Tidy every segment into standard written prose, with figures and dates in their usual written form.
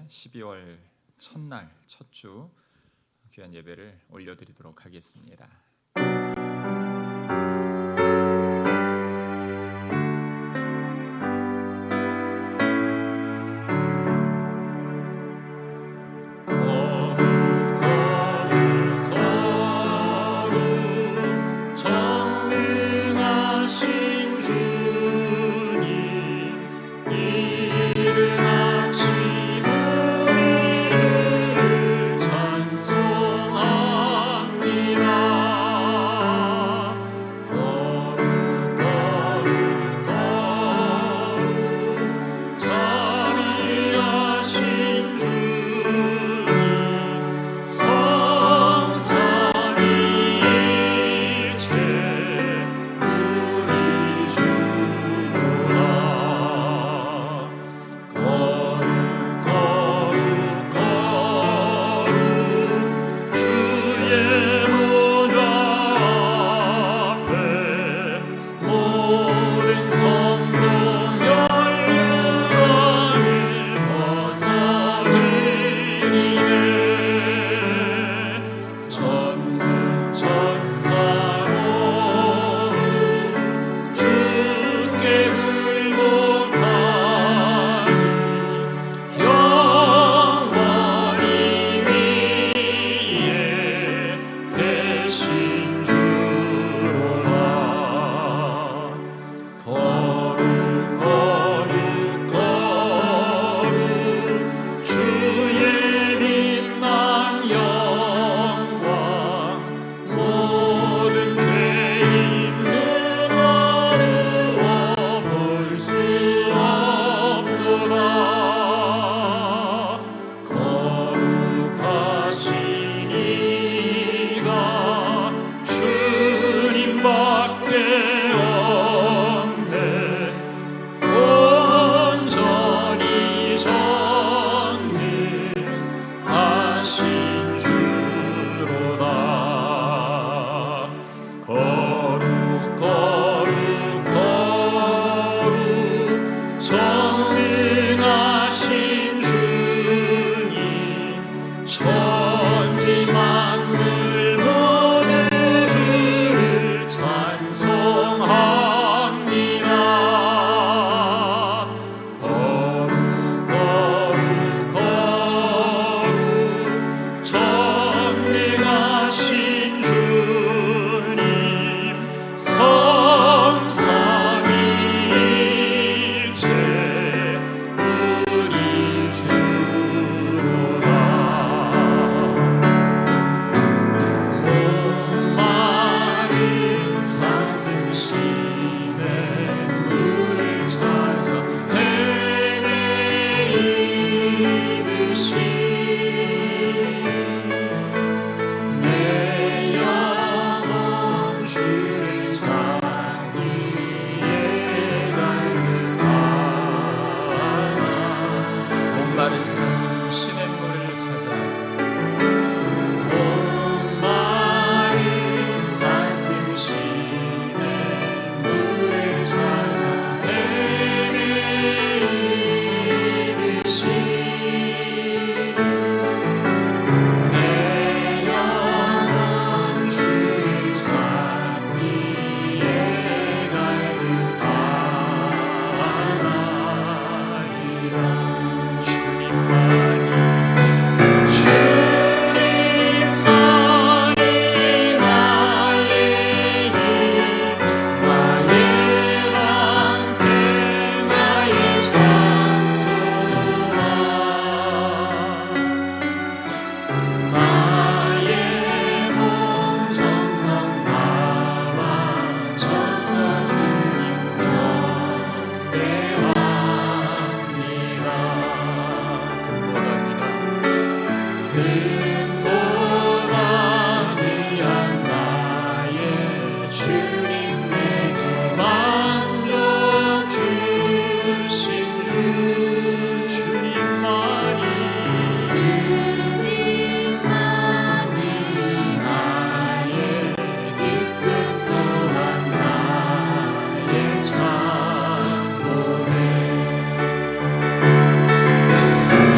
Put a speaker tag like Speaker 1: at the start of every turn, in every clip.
Speaker 1: 12월 첫날 첫 주 귀한 예배를 올려드리도록 하겠습니다.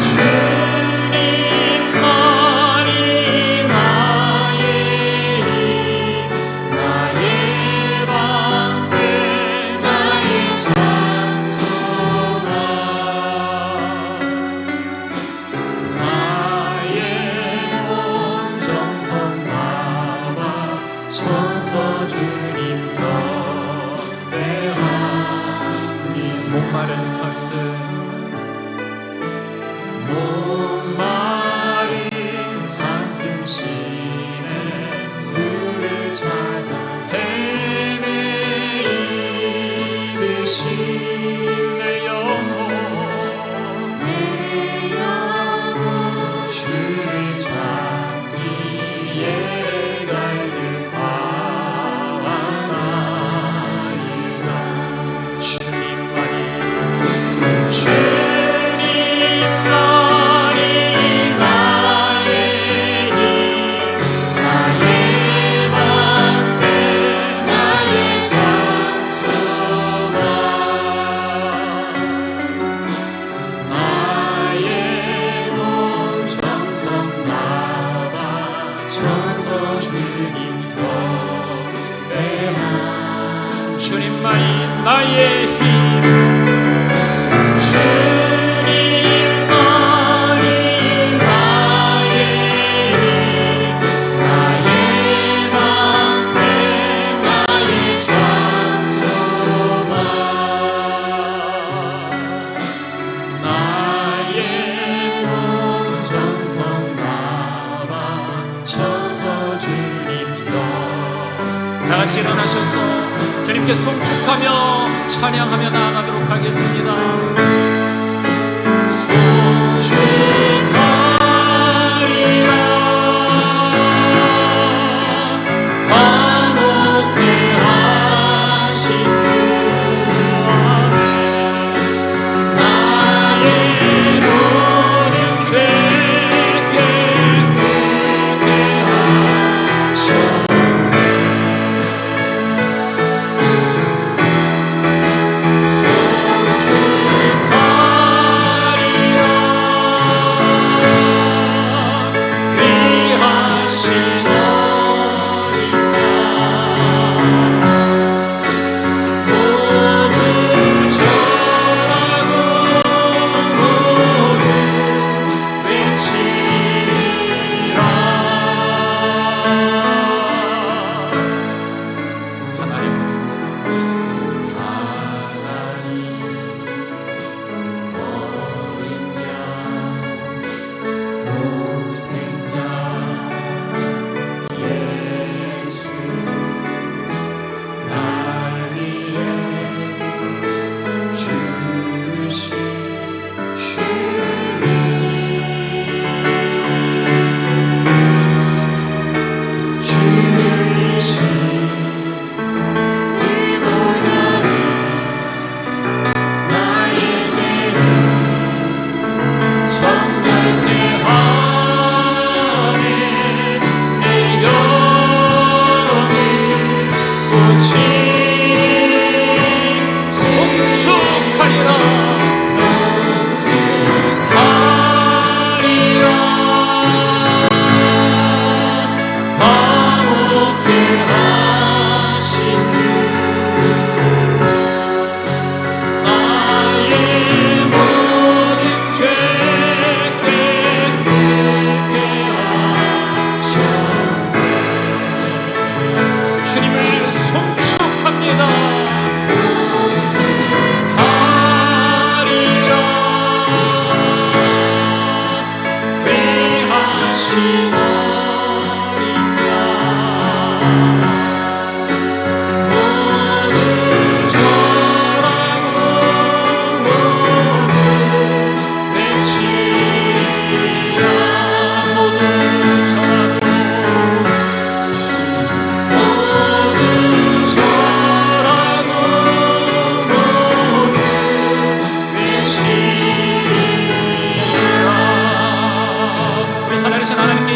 Speaker 2: 주
Speaker 1: 다 같이 일어나셔서 주님께 송축하며 찬양하며 나아가도록 하겠습니다.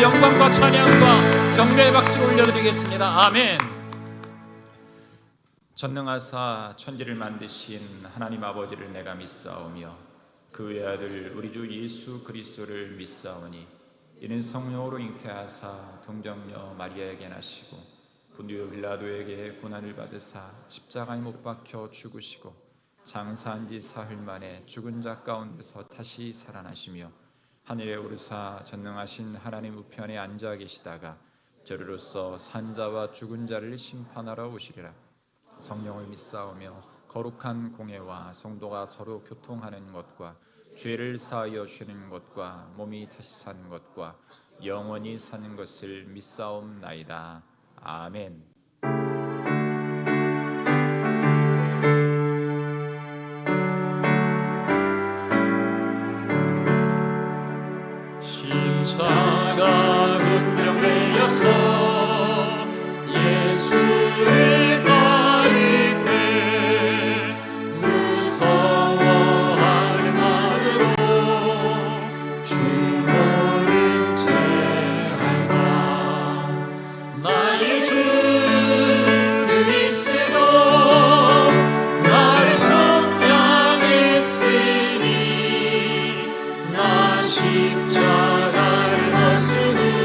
Speaker 1: 영광과 찬양과 경배의 박수를 올려드리겠습니다. 아멘. 전능하사 천지를 만드신 하나님 아버지를 내가 믿사오며 그 외아들 우리 주 예수 그리스도를 믿사오니 이는 성령으로 잉태하사 동정녀 마리아에게 나시고 본디오 빌라도에게 고난을 받으사 십자가에 못 박혀 죽으시고 장사한 지 사흘 만에 죽은 자 가운데서 다시 살아나시며 하늘에 오르사 전능하신 하나님 우편에 앉아 계시다가 저리로서 산자와 죽은 자를 심판하러 오시리라. 성령을 믿사오며 거룩한 공회와 성도가 서로 교통하는 것과 죄를 사하여 주는 것과 몸이 다시 사는 것과 영원히 사는 것을 믿사옵나이다. 아멘.
Speaker 2: 십자가 운명되어서 예수를 따를 때 무서워할 마음으로 주 모른 채 할까. 나의 주 그리스도 나를 속량했으니 나 십자가를 벗으니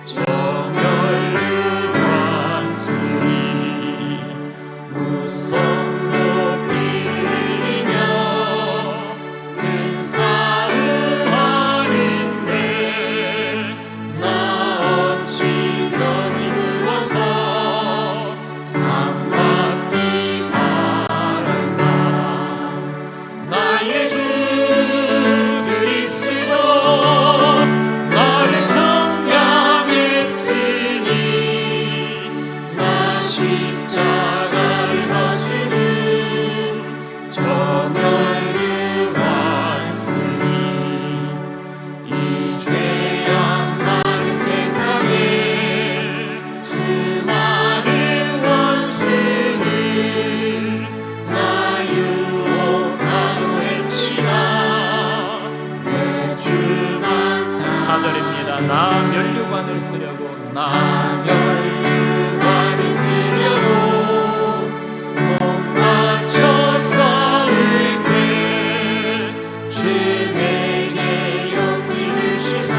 Speaker 2: 정결을 완수히 무성 높이 흘리며 큰 싸움 하는데 나 없이 병이 누워서 상 받기 바란다. 나의 주 그리스도
Speaker 1: 4절입니다. 나 면류관을 쓰려고
Speaker 2: 나 면류관을 쓰려고 못 맞춰 싸울 때 주 내게 용기 주시사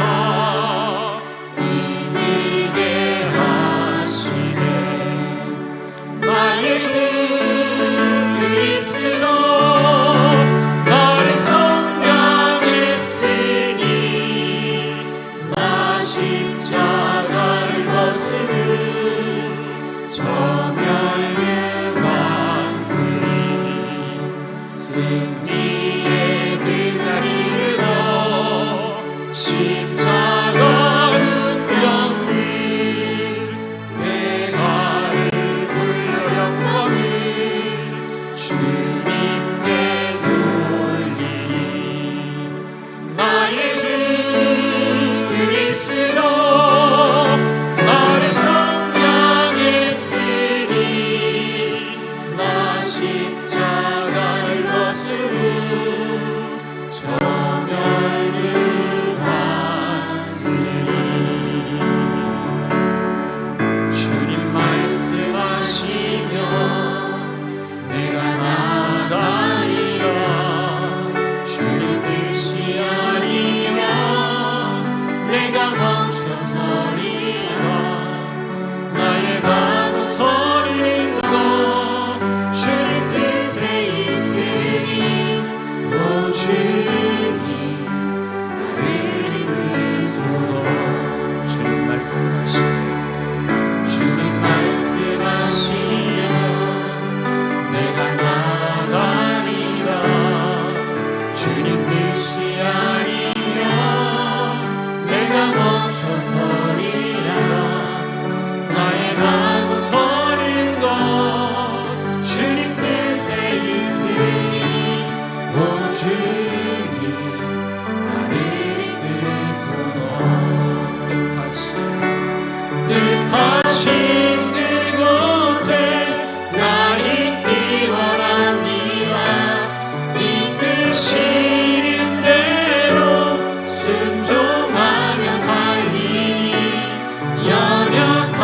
Speaker 2: 이기게 하시네. 나의 주 그리스도 나를 성량했으니 나 십자가를 벗으는 저멸류관 쓰리 승리의 그날이 이르러 십자가 운명을 대가를 굴려 영광을 주님께 돌리리. 나의 주 그리스도 나를 성량했으니 나 십자가를 벗으는 저멸류관 쓰리. 주님 말씀하시면 내가 나가리라. 주님 뜻이 아니면 내가 멈춰서리라. 나의 가고 서는 것 주님 뜻에 있으니 오 주님 나를 이끄소서. 주님 말씀하시면 내가 나가리라. 주님 뜻이 아니면 내가 멈춰서리라. 나의 가고 서는 것 주님 뜻에 있으니 오 주님 나를 이끄소서. 뜻하신 그곳에 나 있기 원합니다. 이끄시는 대로 순종하며 살리니 연약한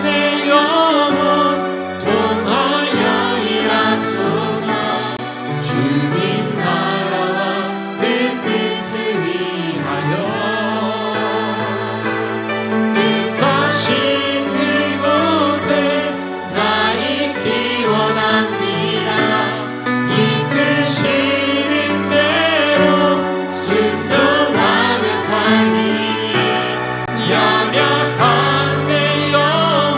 Speaker 2: 내 영혼 통하여 일하소서. 주님 나라와 그 뜻을 위하여 뜻하신 그곳에 나 있기 원합니다. 이끄시는 대로 순종하며 살리니 연약한 내 영혼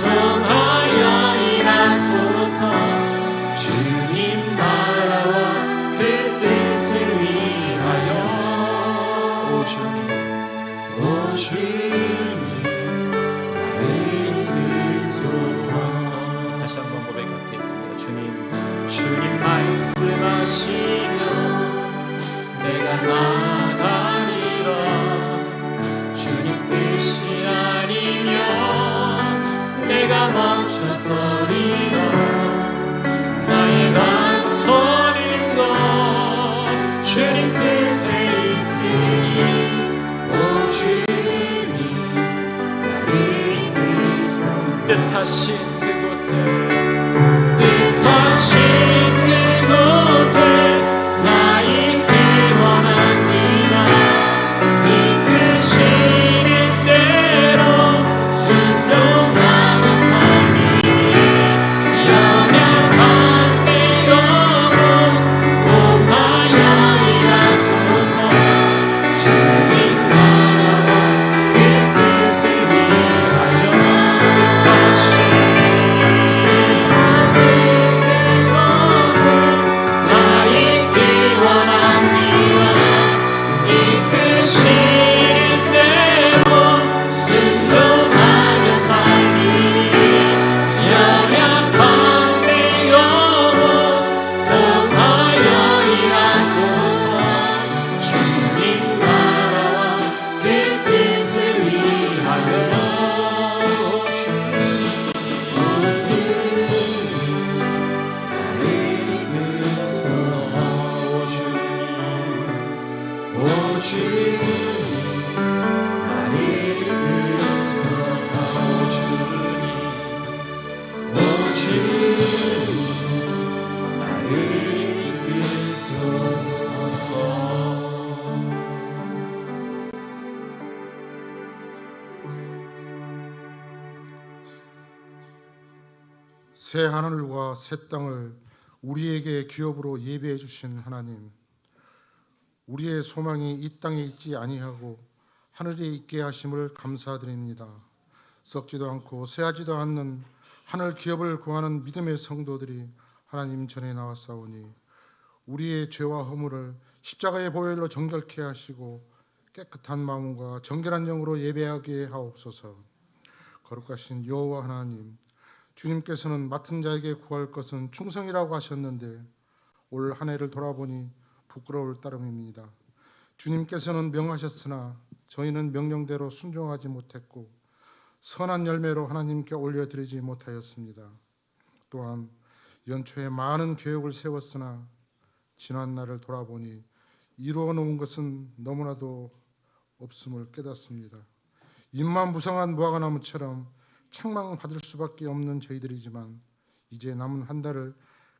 Speaker 2: 통하여 일하소서. 주님 나라와 그 뜻을 위하여 오 주님 나를 이끄소서.
Speaker 1: 다시 한번 고백하겠습니다.
Speaker 2: 주님 말씀하시면 내가 나가리라. 주님 뜻이 아니면 내가 멈춰서리라. 나의 가고 서는 것 주님 뜻에 있으니 오 주님 나를 이끄소서.
Speaker 1: 뜻하신 그곳에
Speaker 2: 뜻하신 그곳에 나 있기 원합니다. 이끄시는 대로 순종하며 살리니 연약한 내 영혼 통하여 일하소서. 주님 나라와 그 뜻을 위하여 뜻하신 주님 나를 이끄소서. 오 주님 나를 이끄소서.
Speaker 3: 새 하늘과 새 땅을 우리에게 기업으로 예비해 주신 하나님, 우리의 소망이 이 땅에 있지 아니하고 하늘에 있게 하심을 감사드립니다. 썩지도 않고 쇠하지도 않는 하늘 기업을 구하는 믿음의 성도들이 하나님 전에 나왔사오니 우리의 죄와 허물을 십자가의 보혈로 정결케 하시고 깨끗한 마음과 정결한 영으로 예배하게 하옵소서. 거룩하신 여호와 하나님, 주님께서는 맡은 자에게 구할 것은 충성이라고 하셨는데 올 한 해를 돌아보니 부끄러울 따름입니다. 주님께서는 명하셨으나 저희는 명령대로 순종하지 못했고 선한 열매로 하나님께 올려드리지 못하였습니다. 또한 연초에 많은 계획을 세웠으나 지난 날을 돌아보니 이루어 놓은 것은 너무나도 없음을 깨닫습니다. 입만 무성한 무화과나무처럼 책망받을 수밖에 없는 저희들이지만 이제 남은 한 달을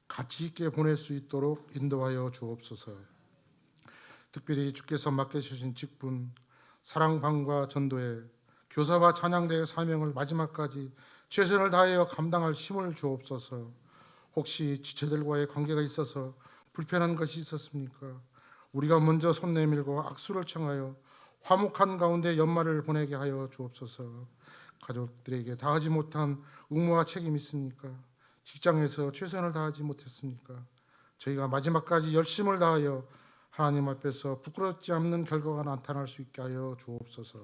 Speaker 3: 가치 있게 보낼 수 있도록 인도하여 주옵소서. 특별히 주께서 맡겨주신 직분, 사랑방과 전도회, 교사와 찬양대의 사명을 마지막까지 최선을 다하여 감당할 힘을 주옵소서. 혹시 지체들과의 관계가 있어서 불편한 것이 있었습니까? 우리가 먼저 손 내밀고 악수를 청하여 화목한 가운데 연말을 보내게 하여 주옵소서. 가족들에게 다하지 못한 의무와 책임이 있습니까? 직장에서 최선을 다하지 못했습니까? 저희가 마지막까지 열심을 다하여 하나님 앞에서 부끄럽지 않는 결과가 나타날 수 있게 하여 주옵소서.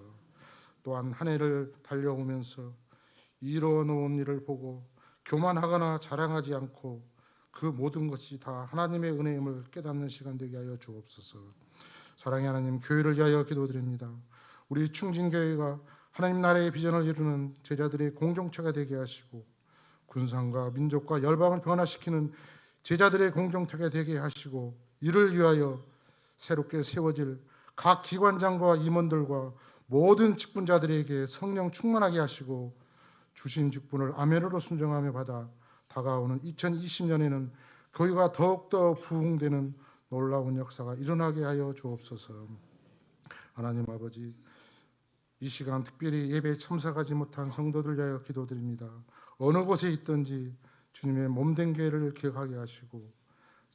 Speaker 3: 또한 한 해를 달려오면서 이루어 놓은 일을 보고 교만하거나 자랑하지 않고 그 모든 것이 다 하나님의 은혜임을 깨닫는 시간 되게 하여 주옵소서. 사랑의 하나님, 교회를 위하여 기도드립니다. 우리 충진교회가 하나님 나라의 비전을 이루는 제자들의 공동체가 되게 하시고 군상과 민족과 열방을 변화시키는 제자들의 공동체가 되게 하시고 이를 위하여 새롭게 세워질 각 기관장과 임원들과 모든 직분자들에게 성령 충만하게 하시고 주신 직분을 아멘으로 순종하며 받아 다가오는 2020년에는 교회가 더욱더 부흥되는 놀라운 역사가 일어나게 하여 주옵소서. 하나님 아버지, 이 시간 특별히 예배에 참석하지 못한 성도들 위하여 기도드립니다. 어느 곳에 있든지 주님의 몸된 교회를 기억하게 하시고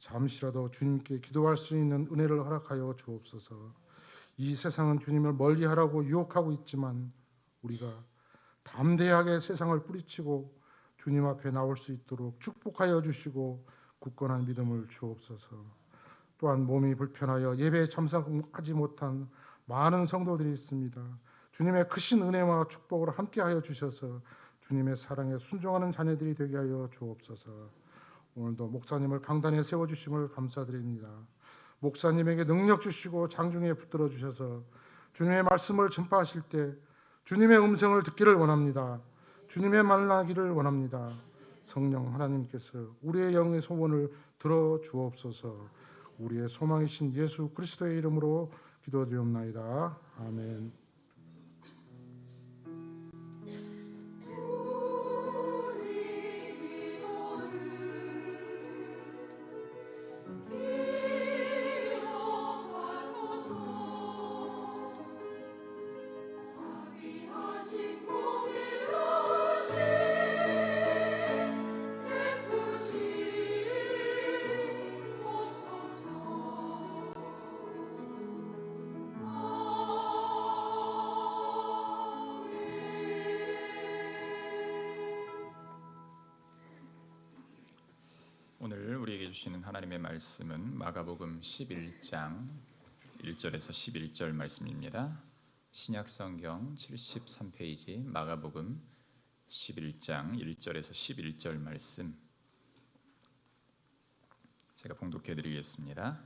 Speaker 3: 잠시라도 주님께 기도할 수 있는 은혜를 허락하여 주옵소서. 이 세상은 주님을 멀리하라고 유혹하고 있지만 우리가 담대하게 세상을 뿌리치고 주님 앞에 나올 수 있도록 축복하여 주시고 굳건한 믿음을 주옵소서. 또한 몸이 불편하여 예배에 참석하지 못한 많은 성도들이 있습니다. 주님의 크신 은혜와 축복으로 함께하여 주셔서 주님의 사랑에 순종하는 자녀들이 되게 하여 주옵소서. 오늘도 목사님을 강단에 세워주심을 감사드립니다. 목사님에게 능력 주시고 장중에 붙들어 주셔서 주님의 말씀을 전파하실 때 주님의 음성을 듣기를 원합니다. 주님의 만나기를 원합니다. 성령 하나님께서 우리의 영의 소원을 들어 주옵소서. 우리의 소망이신 예수 그리스도의 이름으로 기도드리옵나이다. 아멘.
Speaker 1: 오늘 우리에게 주시는 하나님의 말씀은 마가복음 11장 1절에서 11절 말씀입니다. 신약성경 73페이지 마가복음 11장 1절에서 11절 말씀 제가 봉독해 드리겠습니다.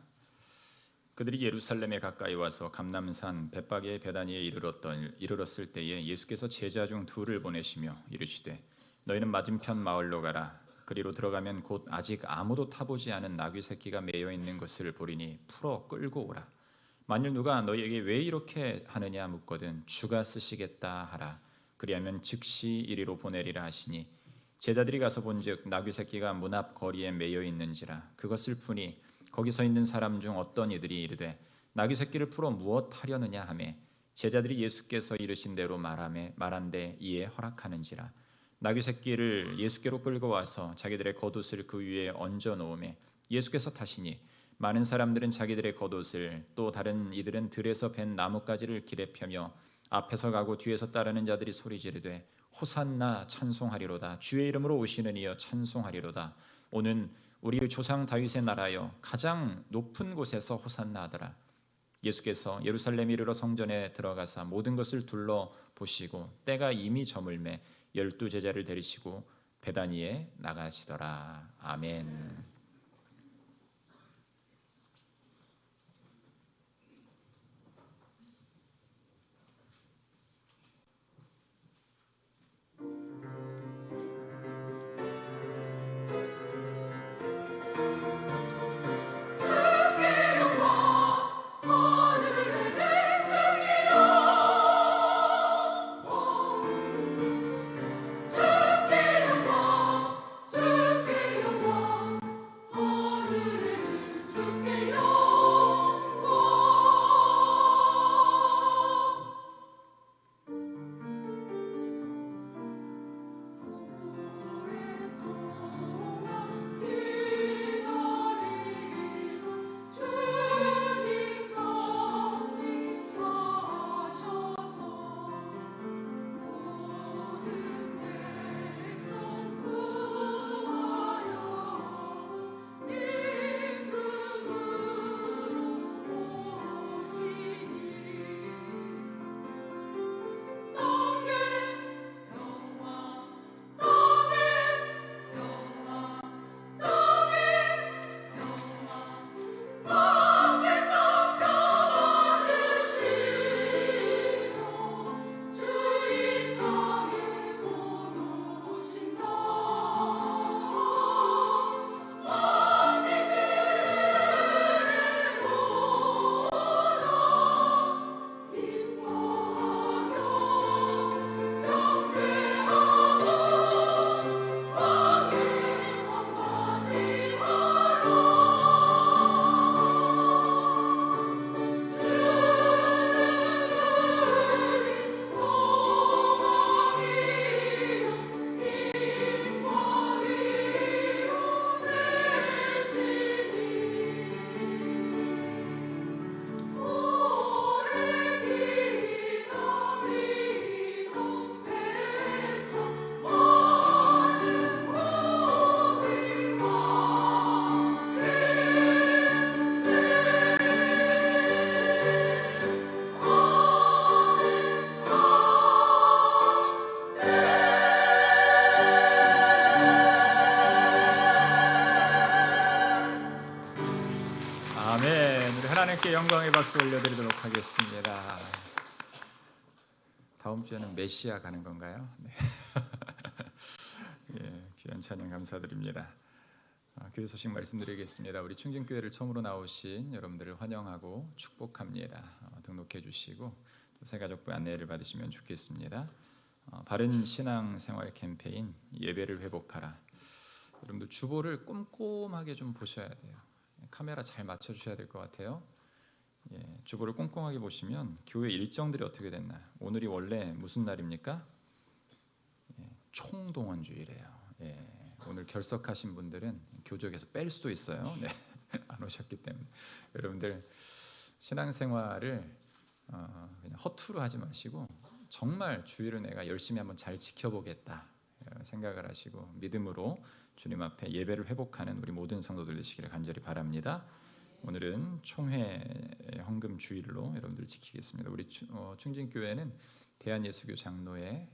Speaker 1: 그들이 예루살렘에 가까이 와서 감람산 벳박의 베다니에 이르렀을 때에 예수께서 제자 중 둘을 보내시며 이르시되 너희는 맞은편 마을로 가라. 그리로 들어가면 곧 아직 아무도 타보지 않은 나귀 새끼가 매여 있는 것을 보리니 풀어 끌고 오라. 만일 누가 너희에게 왜 이렇게 하느냐 묻거든 주가 쓰시겠다 하라. 그리하면 즉시 이리로 보내리라 하시니 제자들이 가서 본즉 나귀 새끼가 문 앞 거리에 매여 있는지라. 그것을 푸니 거기 서 있는 사람 중 어떤 이들이 이르되 나귀 새끼를 풀어 무엇 하려느냐 하매 제자들이 예수께서 이르신 대로 말한데 이에 허락하는지라. 나귀 새끼를 예수께로 끌고 와서 자기들의 겉옷을 그 위에 얹어 놓으매 예수께서 타시니 많은 사람들은 자기들의 겉옷을 또 다른 이들은 들에서 벤 나뭇가지를 길에 펴며 앞에서 가고 뒤에서 따르는 자들이 소리 지르되 호산나 찬송하리로다. 주의 이름으로 오시는 이여 찬송하리로다. 오는 우리 조상 다윗의 나라여 가장 높은 곳에서 호산나 하더라. 예수께서 예루살렘 이르러 성전에 들어가사 모든 것을 둘러보시고 때가 이미 저물매 12 제자를 데리시고 베다니에 나가시더라. 아멘. 아멘. 우리 하나님께 영광의 박수 올려드리도록 하겠습니다. 다음 주에는 메시아 가는 건가요? 네. 예, 귀한 찬양 감사드립니다. 교회 소식 말씀드리겠습니다. 우리 충진교회를 처음으로 나오신 여러분들을 환영하고 축복합니다. 등록해 주시고 또 새가족부 안내를 받으시면 좋겠습니다. 바른 신앙생활 캠페인 예배를 회복하라. 여러분들 주보를 꼼꼼하게 좀 보셔야 돼요. 카메라 잘 맞춰주셔야 될 것 같아요. 예, 주보를 꼼꼼하게 보시면 교회 일정들이 어떻게 됐나. 오늘이 원래 무슨 날입니까? 예, 총동원주의래요. 예, 오늘 결석하신 분들은 교적에서 뺄 수도 있어요. 네, 안 오셨기 때문에 여러분들 신앙생활을 그냥 허투루 하지 마시고 정말 주일을 내가 열심히 한번 잘 지켜보겠다 생각을 하시고 믿음으로 주님 앞에 예배를 회복하는 우리 모든 성도들 되시기를 간절히 바랍니다. 오늘은 총회 헌금 주일로 여러분들 지키겠습니다. 우리 충진교회는 대한예수교 장로회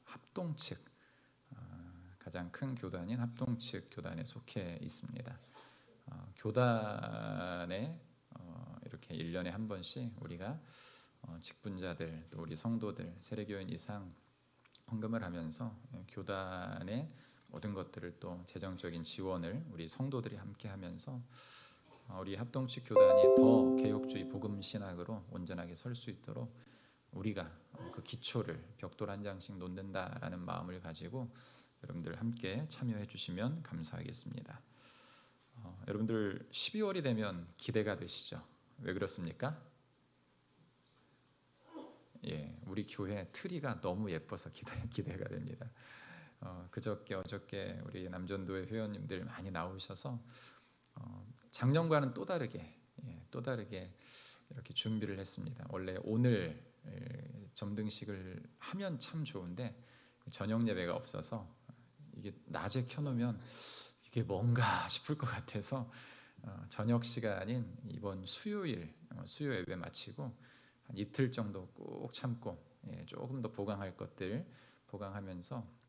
Speaker 1: 합동 측 가장 큰 교단인 합동 측 교단에 속해 있습니다. 교단에 이렇게 1년에 한 번씩 우리가 직분자들 또 우리 성도들 세례교인 이상 헌금을 하면서 교단의 모든 것들을 또 재정적인 지원을 우리 성도들이 함께 하면서 우리 합동치 교단이 더 개혁주의 복음 신학으로 온전하게 설 수 있도록 우리가 그 기초를 벽돌 한 장씩 놓는다라는 마음을 가지고 여러분들 함께 참여해 주시면 감사하겠습니다. 여러분들 12월이 되면 기대가 되시죠? 왜 그렇습니까? 예, 우리 교회 트리가 너무 예뻐서 기대가 됩니다. 그저께 어저께 우리 남전도의 회원님들 많이 나오셔서 작년과는 또 다르게 이렇게 준비를 했습니다. 원래 오늘 점등식을 하면 참 좋은데 저녁 예배가 없어서 이게 낮에 켜놓으면 이게 뭔가 싶을 것 같아서 저녁 시간인 이번 수요일 수요 예배 마치고 한 이틀 정도 꾹 참고 조금 더 보강할 것들 보강하면서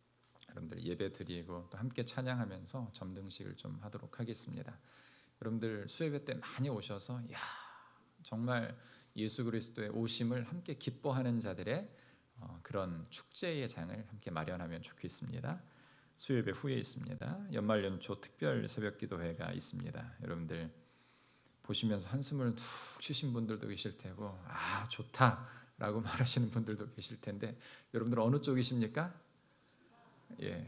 Speaker 1: 여러분들 예배 드리고 또 함께 찬양하면서 점등식을 좀 하도록 하겠습니다. 여러분들 수요예배 때 많이 오셔서 정말 예수 그리스도의 오심을 함께 기뻐하는 자들의 그런 축제의 장을 함께 마련하면 좋겠습니다. 수요예배 후에 있습니다. 연말연초 특별 새벽기도회가 있습니다. 여러분들 보시면서 한숨을 툭 쉬신 분들도 계실 테고 좋다라고 말하시는 분들도 계실 텐데 여러분들 어느 쪽이십니까?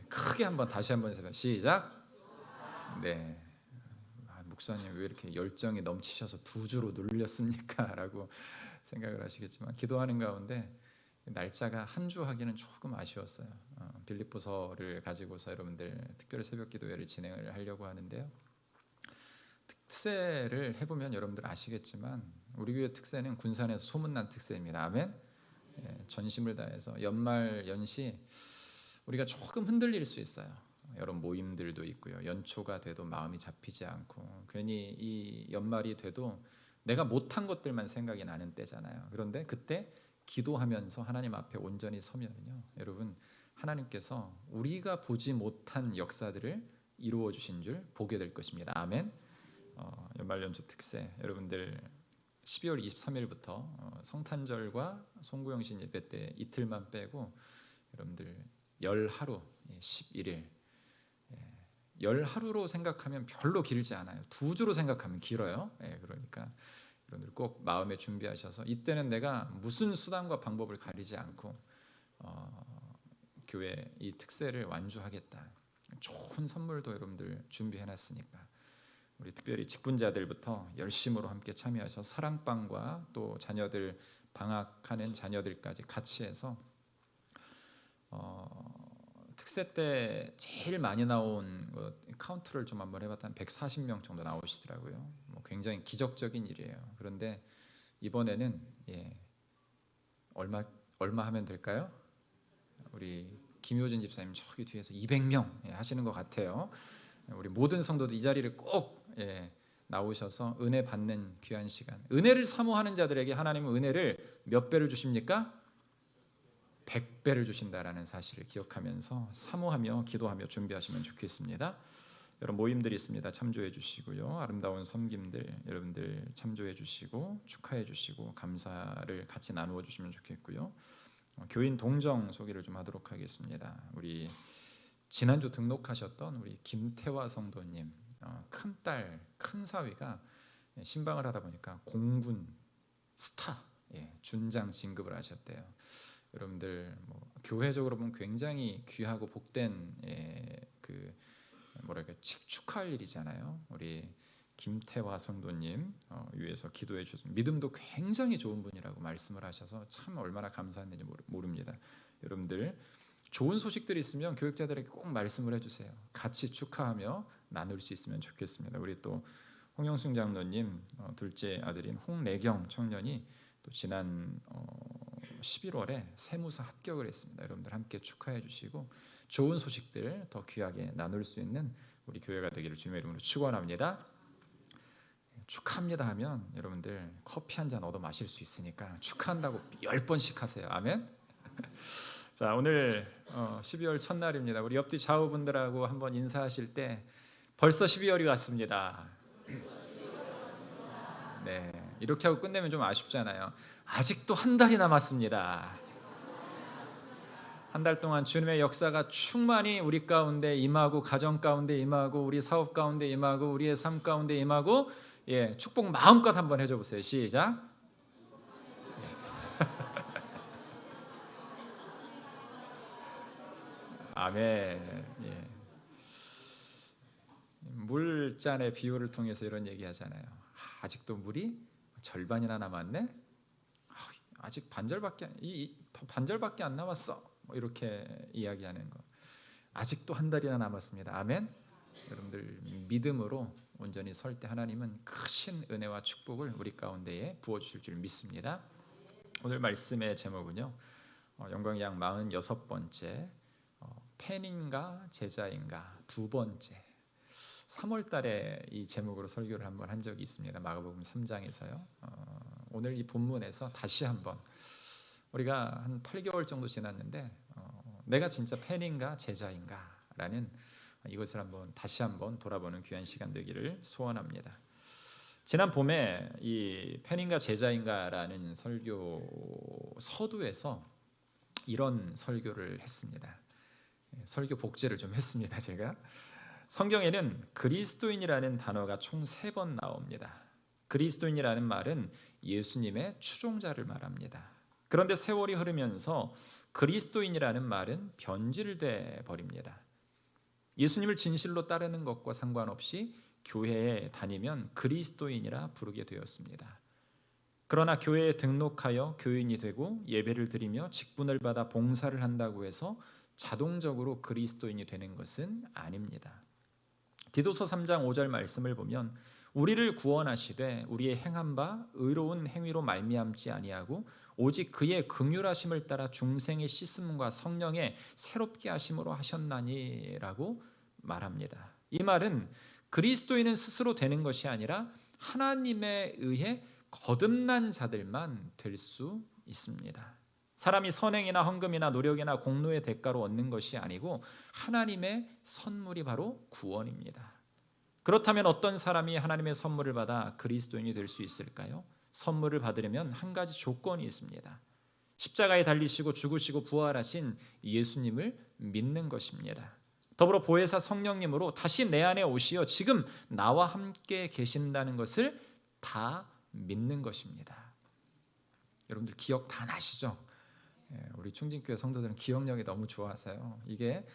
Speaker 1: 크게 다시 한번 해서 시작. 네. 목사님 왜 이렇게 열정이 넘치셔서 두 주로 눌렸습니까? 라고 생각을 하시겠지만 기도하는 가운데 날짜가 한 주 하기는 조금 아쉬웠어요. 빌립보서를 가지고서 여러분들 특별 새벽 기도회를 진행을 하려고 하는데요. 특세를 해보면 여러분들 아시겠지만 우리 교회 특세는 군산에서 소문난 특세입니다. 아멘. 전심을 다해서 연말 연시 우리가 조금 흔들릴 수 있어요. 여러 모임들도 있고요. 연초가 돼도 마음이 잡히지 않고 괜히 이 연말이 돼도 내가 못한 것들만 생각이 나는 때잖아요. 그런데 그때 기도하면서 하나님 앞에 온전히 서면요, 여러분 하나님께서 우리가 보지 못한 역사들을 이루어 주신 줄 보게 될 것입니다. 아멘. 연말연초 특세 여러분들 12월 23일부터 성탄절과 송구영신 예배 때 이틀만 빼고 여러분들 열 하루 11일 10하루로 생각하면 별로 길지 않아요. 2주로 생각하면 길어요. 그러니까 여러분들 꼭 마음에 준비하셔서 이때는 내가 무슨 수단과 방법을 가리지 않고 교회 이 특세를 완주하겠다. 좋은 선물도 여러분들 준비해놨으니까 우리 특별히 직분자들부터 열심으로 함께 참여하셔서 사랑방과 또 자녀들 방학하는 자녀들까지 같이 해서 특세 때 제일 많이 나온 카운트를 좀 한번 해봤더니 140명 정도 나오시더라고요. 굉장히 기적적인 일이에요. 그런데 이번에는 얼마 하면 될까요? 우리 김효진 집사님 저기 뒤에서 200명 하시는 것 같아요. 우리 모든 성도들 이 자리를 꼭 나오셔서 은혜 받는 귀한 시간. 은혜를 사모하는 자들에게 하나님은 은혜를 몇 배를 주십니까? 100배를 주신다라는 사실을 기억하면서 사모하며 기도하며 준비하시면 좋겠습니다. 여러 모임들이 있습니다. 참조해 주시고요. 아름다운 섬김들 여러분들 참조해 주시고 축하해 주시고 감사를 같이 나누어 주시면 좋겠고요. 교인 동정 소개를 좀 하도록 하겠습니다. 우리 지난주 등록하셨던 우리 김태화 성도님 큰딸 큰사위가 신방을 하다 보니까 공군 스타 준장 진급을 하셨대요. 여러분들 교회적으로 보면 굉장히 귀하고 복된 축하할 일이잖아요. 우리 김태화 성도님 위해서 기도해 주셔서 믿음도 굉장히 좋은 분이라고 말씀을 하셔서 참 얼마나 감사했는지 모릅니다. 여러분들 좋은 소식들이 있으면 교육자들에게 꼭 말씀을 해주세요. 같이 축하하며 나눌 수 있으면 좋겠습니다. 우리 또 홍영승 장로님 둘째 아들인 홍래경 청년이 또 지난 11월에 세무사 합격을 했습니다. 여러분들 함께 축하해 주시고 좋은 소식들 더 귀하게 나눌 수 있는 우리 교회가 되기를 주님의 이름으로 축원합니다. 축하합니다 하면 여러분들 커피 한 잔 얻어 마실 수 있으니까 축하한다고 10번씩 하세요. 아멘. 자, 오늘 12월 첫날입니다. 우리 옆뒤 좌우분들하고 한번 인사하실 때 벌써 12월이 왔습니다. 네, 이렇게 하고 끝내면 좀 아쉽잖아요. 아직도 한 달이 남았습니다. 한 달 동안 주님의 역사가 충만히 우리 가운데 임하고 가정 가운데 임하고 우리 사업 가운데 임하고 우리의 삶 가운데 임하고 예, 축복 마음껏 한번 해줘 보세요. 시작. 아멘. 예. 물잔의 비유를 통해서 이런 얘기하잖아요. 아직도 물이 절반이나 남았네. 아직 반절밖에 안 남았어. 뭐 이렇게 이야기하는 거. 아직도 한 달이나 남았습니다. 아멘. 여러분들 믿음으로 온전히 설 때 하나님은 크신 은혜와 축복을 우리 가운데에 부어주실 줄 믿습니다. 오늘 말씀의 제목은요, 영광양 46번째, 팬인가 제자인가 두 번째. 3월 달에 이 제목으로 설교를 한번 한 적이 있습니다. 마가복음 3장에서요. 오늘 이 본문에서 다시 한번, 우리가 한 8개월 정도 지났는데 내가 진짜 팬인가 제자인가 라는 이것을 다시 한번 돌아보는 귀한 시간 되기를 소원합니다. 지난 봄에 이 팬인가 제자인가 라는 설교 서두에서 이런 설교를 했습니다. 설교 복제를 좀 했습니다. 제가 성경에는 그리스도인이라는 단어가 총 3번 나옵니다. 그리스도인이라는 말은 예수님의 추종자를 말합니다. 그런데 세월이 흐르면서 그리스도인이라는 말은 변질돼 버립니다. 예수님을 진실로 따르는 것과 상관없이 교회에 다니면 그리스도인이라 부르게 되었습니다. 그러나 교회에 등록하여 교인이 되고 예배를 드리며 직분을 받아 봉사를 한다고 해서 자동적으로 그리스도인이 되는 것은 아닙니다. 디도서 3장 5절 말씀을 보면 우리를 구원하시되 우리의 행한 바 의로운 행위로 말미암지 아니하고 오직 그의 긍휼하심을 따라 중생의 씻음과 성령의 새롭게 하심으로 하셨나니라고 말합니다. 이 말은 그리스도인은 스스로 되는 것이 아니라 하나님에 의해 거듭난 자들만 될 수 있습니다. 사람이 선행이나 헌금이나 노력이나 공로의 대가로 얻는 것이 아니고 하나님의 선물이 바로 구원입니다. 그렇다면 어떤 사람이 하나님의 선물을 받아 그리스도인이 될 수 있을까요? 선물을 받으려면 한 가지 조건이 있습니다. 십자가에 달리시고 죽으시고 부활하신 예수님을 믿는 것입니다. 더불어 보혜사 성령님으로 다시 내 안에 오시어 지금 나와 함께 계신다는 것을 다 믿는 것입니다. 여러분들 기억 다 나시죠? 우리 충진교회 성도들은 기억력이 너무 좋아서요. 이게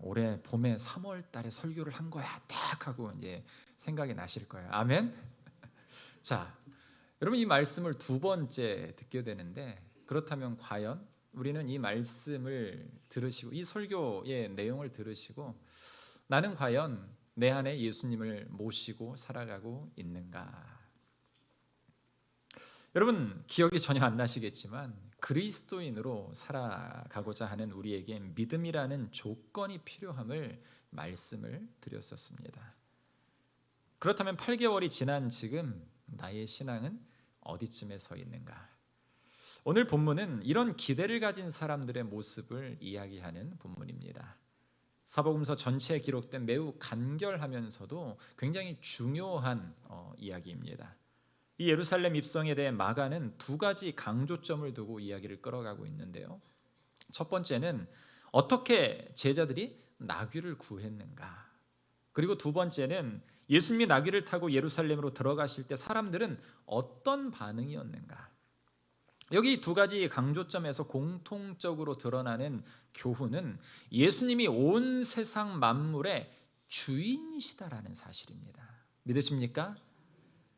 Speaker 1: 올해 봄에 3월 달에 설교를 한 거야 딱 하고 이제 생각이 나실 거예요. 아멘. 자, 여러분 이 말씀을 두 번째 듣게 되는데, 그렇다면 과연 우리는 이 말씀을 들으시고 이 설교의 내용을 들으시고 나는 과연 내 안에 예수님을 모시고 살아가고 있는가? 여러분 기억이 전혀 안 나시겠지만 그리스도인으로 살아가고자 하는 우리에게 믿음이라는 조건이 필요함을 말씀을 드렸었습니다. 그렇다면 8개월이 지난 지금 나의 신앙은 어디쯤에 서 있는가? 오늘 본문은 이런 기대를 가진 사람들의 모습을 이야기하는 본문입니다. 사복음서 전체에 기록된 매우 간결하면서도 굉장히 중요한 이야기입니다. 이 예루살렘 입성에 대해 마가는 두 가지 강조점을 두고 이야기를 끌어가고 있는데요. 첫 번째는 어떻게 제자들이 나귀를 구했는가? 그리고 두 번째는 예수님이 나귀를 타고 예루살렘으로 들어가실 때 사람들은 어떤 반응이었는가? 여기 두 가지 강조점에서 공통적으로 드러나는 교훈은 예수님이 온 세상 만물의 주인이시다라는 사실입니다. 믿으십니까?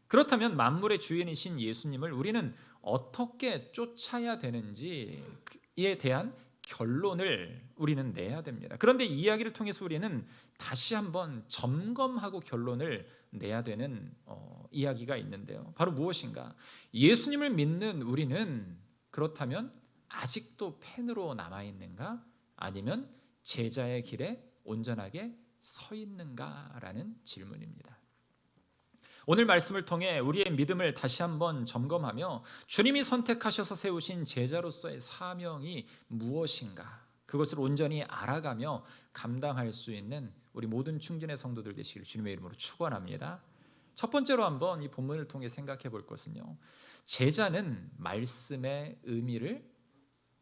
Speaker 1: 그렇다면 만물의 주인이신 예수님을 우리는 어떻게 쫓아야 되는지에 대한 결론을 우리는 내야 됩니다. 그런데 이 이야기를 통해서 우리는 다시 한번 점검하고 결론을 내야 되는 이야기가 있는데요. 바로 무엇인가? 예수님을 믿는 우리는 그렇다면 아직도 팬으로 남아있는가? 아니면 제자의 길에 온전하게 서 있는가라는 질문입니다. 오늘 말씀을 통해 우리의 믿음을 다시 한번 점검하며 주님이 선택하셔서 세우신 제자로서의 사명이 무엇인가, 그것을 온전히 알아가며 감당할 수 있는 우리 모든 충진의 성도들 되시기를 주님의 이름으로 축원합니다. 첫 번째로 한번 이 본문을 통해 생각해 볼 것은요, 제자는 말씀의 의미를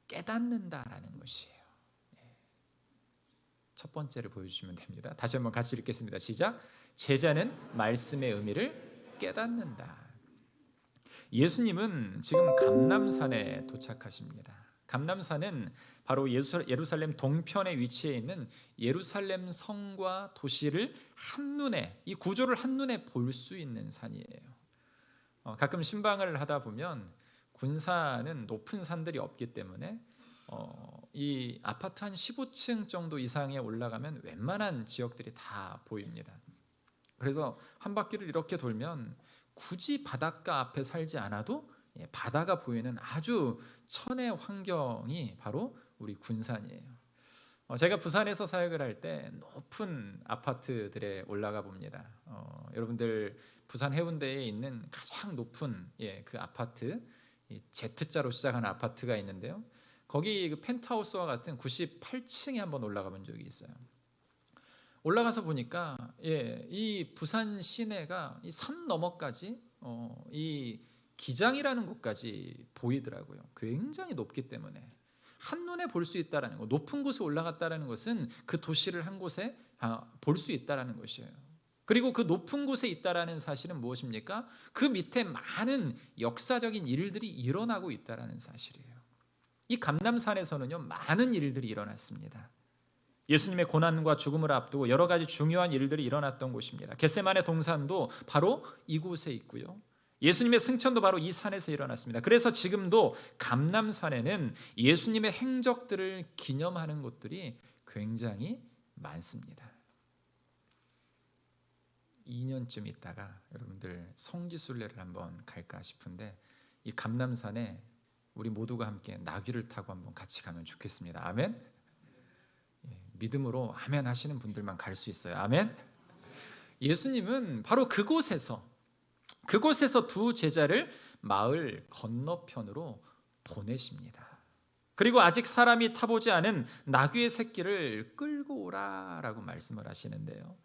Speaker 1: 깨닫는다라는 것이에요. 첫 번째를 보여주시면 됩니다. 다시 한번 같이 읽겠습니다. 시작. 제자는 말씀의 의미를 깨닫는다. 예수님은 지금 감람산에 도착하십니다. 감람산은 바로 예루살렘 동편에 위치해 있는 예루살렘 성과 도시를 한눈에, 이 구조를 한눈에 볼 수 있는 산이에요. 가끔 신방을 하다 보면 군산은 높은 산들이 없기 때문에 이 아파트 한 15층 정도 이상에 올라가면 웬만한 지역들이 다 보입니다. 그래서 한 바퀴를 이렇게 돌면 굳이 바닷가 앞에 살지 않아도 바다가 보이는 아주 천의 환경이 바로 우리 군산이에요. 제가 부산에서 사역을 할 때 높은 아파트들에 올라가 봅니다. 여러분들 부산 해운대에 있는 가장 높은 그 아파트, Z자로 시작하는 아파트가 있는데요. 거기 그 펜트하우스와 같은 98층에 한번 올라가 본 적이 있어요. 올라가서 보니까 이 부산 시내가 이 산 너머까지 이 기장이라는 곳까지 보이더라고요. 굉장히 높기 때문에 한눈에 볼 수 있다라는 것, 높은 곳에 올라갔다라는 것은 그 도시를 한 곳에 볼 수 있다라는 것이에요. 그리고 그 높은 곳에 있다라는 사실은 무엇입니까? 그 밑에 많은 역사적인 일들이 일어나고 있다라는 사실이에요. 이 감람산에서는요, 많은 일들이 일어났습니다. 예수님의 고난과 죽음을 앞두고 여러 가지 중요한 일들이 일어났던 곳입니다. 겟세마네 동산도 바로 이곳에 있고요. 예수님의 승천도 바로 이 산에서 일어났습니다. 그래서 지금도 감람산에는 예수님의 행적들을 기념하는 곳들이 굉장히 많습니다. 2년쯤 있다가 여러분들 성지순례를 한번 갈까 싶은데 이 감람산에 우리 모두가 함께 나귀를 타고 한번 같이 가면 좋겠습니다. 아멘. 믿음으로 아멘 하시는 분들만 갈 수 있어요. 아멘. 예수님은 바로 그곳에서 두 제자를 마을 건너편으로 보내십니다. 그리고 아직 사람이 타보지 않은 나귀의 새끼를 끌고 오라라고 말씀을 하시는데요.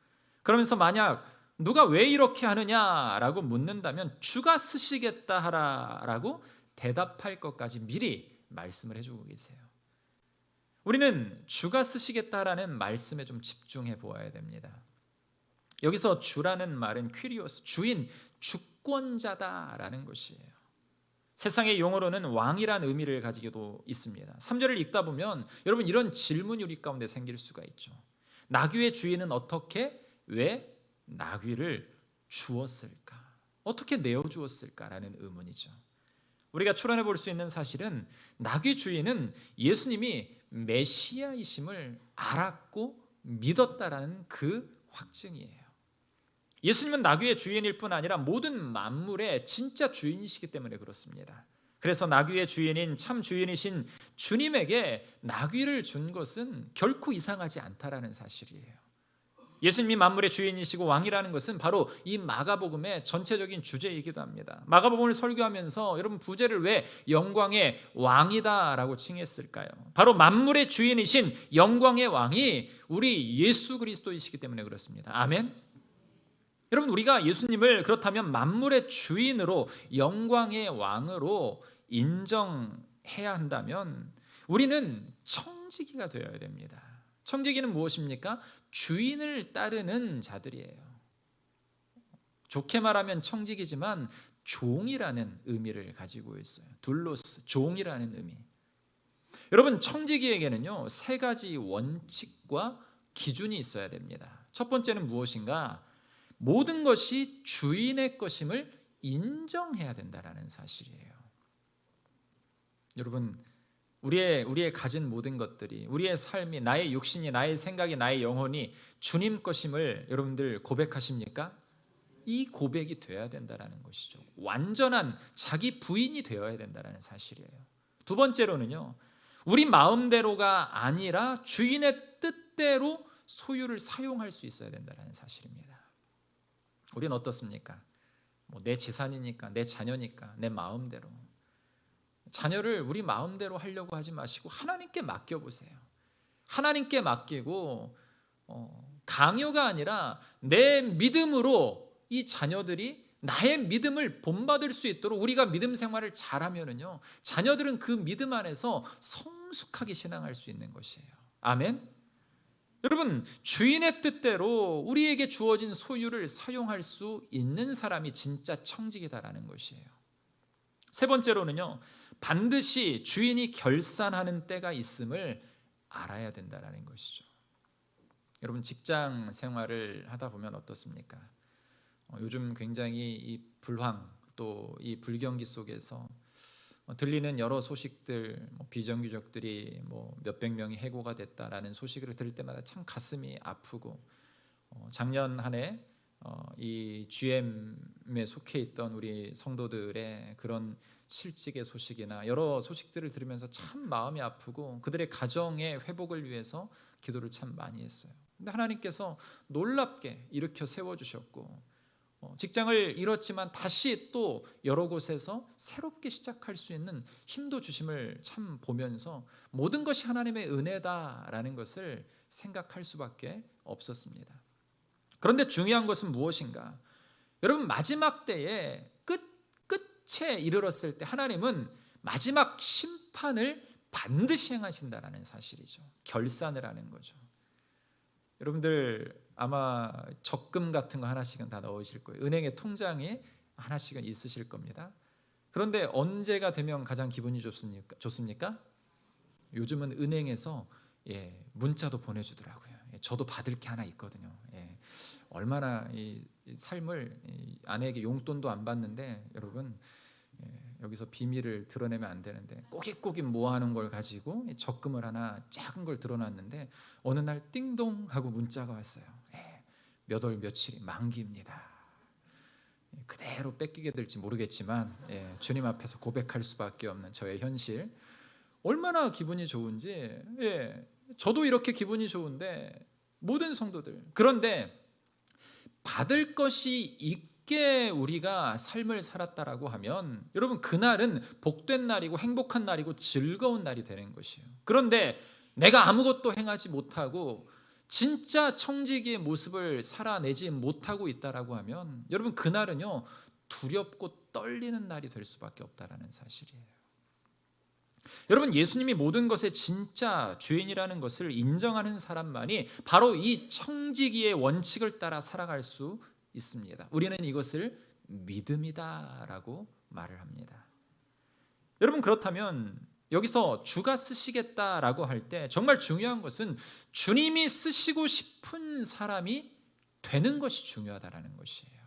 Speaker 1: 그러면서 만약 누가 왜 이렇게 하느냐라고 묻는다면 주가 쓰시겠다 하라라고 대답할 것까지 미리 말씀을 해주고 계세요. 우리는 주가 쓰시겠다라는 말씀에 좀 집중해 보아야 됩니다. 여기서 주라는 말은 퀴리오스, 주인, 주권자다라는 것이에요. 세상의 용어로는 왕이라는 의미를 가지고도 있습니다. 3절을 읽다 보면 여러분 이런 질문이 우리 가운데 생길 수가 있죠. 나귀의 주인은 어떻게, 왜 나귀를 주었을까? 어떻게 내어주었을까라는 의문이죠. 우리가 추론해 볼 수 있는 사실은 나귀 주인은 예수님이 메시아이심을 알았고 믿었다라는 그 확증이에요. 예수님은 나귀의 주인일 뿐 아니라 모든 만물의 진짜 주인이시기 때문에 그렇습니다. 그래서 나귀의 주인인 참 주인이신 주님에게 나귀를 준 것은 결코 이상하지 않다라는 사실이에요. 예수님이 만물의 주인이시고 왕이라는 것은 바로 이 마가복음의 전체적인 주제이기도 합니다. 마가복음을 설교하면서 여러분 부제를 왜 영광의 왕이다라고 칭했을까요? 바로 만물의 주인이신 영광의 왕이 우리 예수 그리스도이시기 때문에 그렇습니다. 아멘. 여러분 우리가 예수님을 그렇다면 만물의 주인으로 영광의 왕으로 인정해야 한다면 우리는 청지기가 되어야 됩니다. 청지기는 무엇입니까? 주인을 따르는 자들이에요. 좋게 말하면 청지기지만 종이라는 의미를 가지고 있어요. 둘로스, 종이라는 의미. 여러분 청지기에게는요 3가지 원칙과 기준이 있어야 됩니다. 첫 번째는 무엇인가? 모든 것이 주인의 것임을 인정해야 된다는 사실이에요. 여러분 우리의 가진 모든 것들이, 우리의 삶이, 나의 육신이, 나의 생각이, 나의 영혼이 주님 것임을 여러분들 고백하십니까? 이 고백이 되어야 된다는 것이죠. 완전한 자기 부인이 되어야 된다는 사실이에요. 두 번째로는요, 우리 마음대로가 아니라 주인의 뜻대로 소유를 사용할 수 있어야 된다는 사실입니다. 우리는 어떻습니까? 내 재산이니까, 내 자녀니까, 내 마음대로. 자녀를 우리 마음대로 하려고 하지 마시고 하나님께 맡겨보세요. 하나님께 맡기고 강요가 아니라 내 믿음으로 이 자녀들이 나의 믿음을 본받을 수 있도록 우리가 믿음 생활을 잘하면은요, 자녀들은 그 믿음 안에서 성숙하게 신앙할 수 있는 것이에요. 아멘. 여러분, 주인의 뜻대로 우리에게 주어진 소유를 사용할 수 있는 사람이 진짜 청직이다라는 것이에요. 세 번째로는요, 반드시 주인이 결산하는 때가 있음을 알아야 된다는 것이죠. 여러분, 직장 생활을 하다 보면 어떻습니까? 요즘 굉장히 이 불황, 또 이 불경기 속에서 들리는 여러 소식들, 비정규직들이 몇백 명이 해고가 됐다라는 소식을 들을 때마다 참 가슴이 아프고, 작년 한 해 이 GM에 속해 있던 우리 성도들의 그런 실직의 소식이나 여러 소식들을 들으면서 참 마음이 아프고 그들의 가정의 회복을 위해서 기도를 참 많이 했어요. 근데 하나님께서 놀랍게 일으켜 세워주셨고, 직장을 잃었지만 다시 또 여러 곳에서 새롭게 시작할 수 있는 힘도 주심을 참 보면서 모든 것이 하나님의 은혜다라는 것을 생각할 수밖에 없었습니다. 그런데 중요한 것은 무엇인가? 여러분, 마지막 때에 끝에 이르렀을 때 하나님은 마지막 심판을 반드시 행하신다라는 사실이죠. 결산을 하는 거죠. 여러분들 아마 적금 같은 거 하나씩은 다 넣으실 거예요. 은행에 통장에 하나씩은 있으실 겁니다. 그런데 언제가 되면 가장 기분이 좋습니까? 요즘은 은행에서 문자도 보내주더라고요. 저도 받을 게 하나 있거든요. 얼마나 이 삶을 아내에게 용돈도 안 받는데, 여러분 여기서 비밀을 드러내면 안 되는데 꼬깃꼬깃 모아놓은 걸 가지고 적금을 하나 작은 걸 드러났는데 어느 날 띵동 하고 문자가 왔어요. 몇 월 며칠이 만기입니다. 그대로 뺏기게 될지 모르겠지만 주님 앞에서 고백할 수밖에 없는 저의 현실, 얼마나 기분이 좋은지. 저도 이렇게 기분이 좋은데 모든 성도들, 그런데 받을 것이 있게 우리가 삶을 살았다라고 하면 여러분, 그날은 복된 날이고 행복한 날이고 즐거운 날이 되는 것이에요. 그런데 내가 아무것도 행하지 못하고 진짜 청지기의 모습을 살아내지 못하고 있다라고 하면 여러분, 그날은요 두렵고 떨리는 날이 될 수밖에 없다라는 사실이에요. 여러분, 예수님이 모든 것의 진짜 주인이라는 것을 인정하는 사람만이 바로 이 청지기의 원칙을 따라 살아갈 수 있습니다. 우리는 이것을 믿음이다라고 말을 합니다. 여러분, 그렇다면 여기서 주가 쓰시겠다라고 할 때 정말 중요한 것은 주님이 쓰시고 싶은 사람이 되는 것이 중요하다라는 것이에요.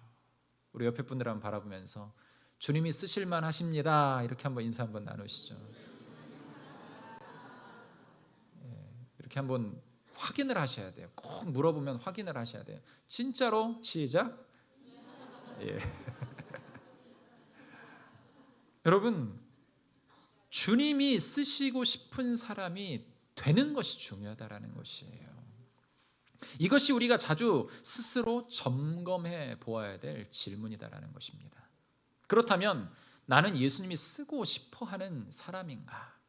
Speaker 1: 우리 옆에 분들 한번 바라보면서 주님이 쓰실만 하십니다 이렇게 한번 인사 한번 나누시죠. 이렇게 한번 확인을 하셔야 돼요. 꼭 물어보면 확인을 하셔야 돼요. 진짜로? 시작. 여러분, 주님이 쓰시고 싶은 사람이 되는 것이 중요하다라는 것이에요. 이것이 우리가 자주 스스로 점검해 보아야 될 질문이다라는 것입니다. 그렇다면 나는 예수님이 쓰고 싶어 하는 사람인가?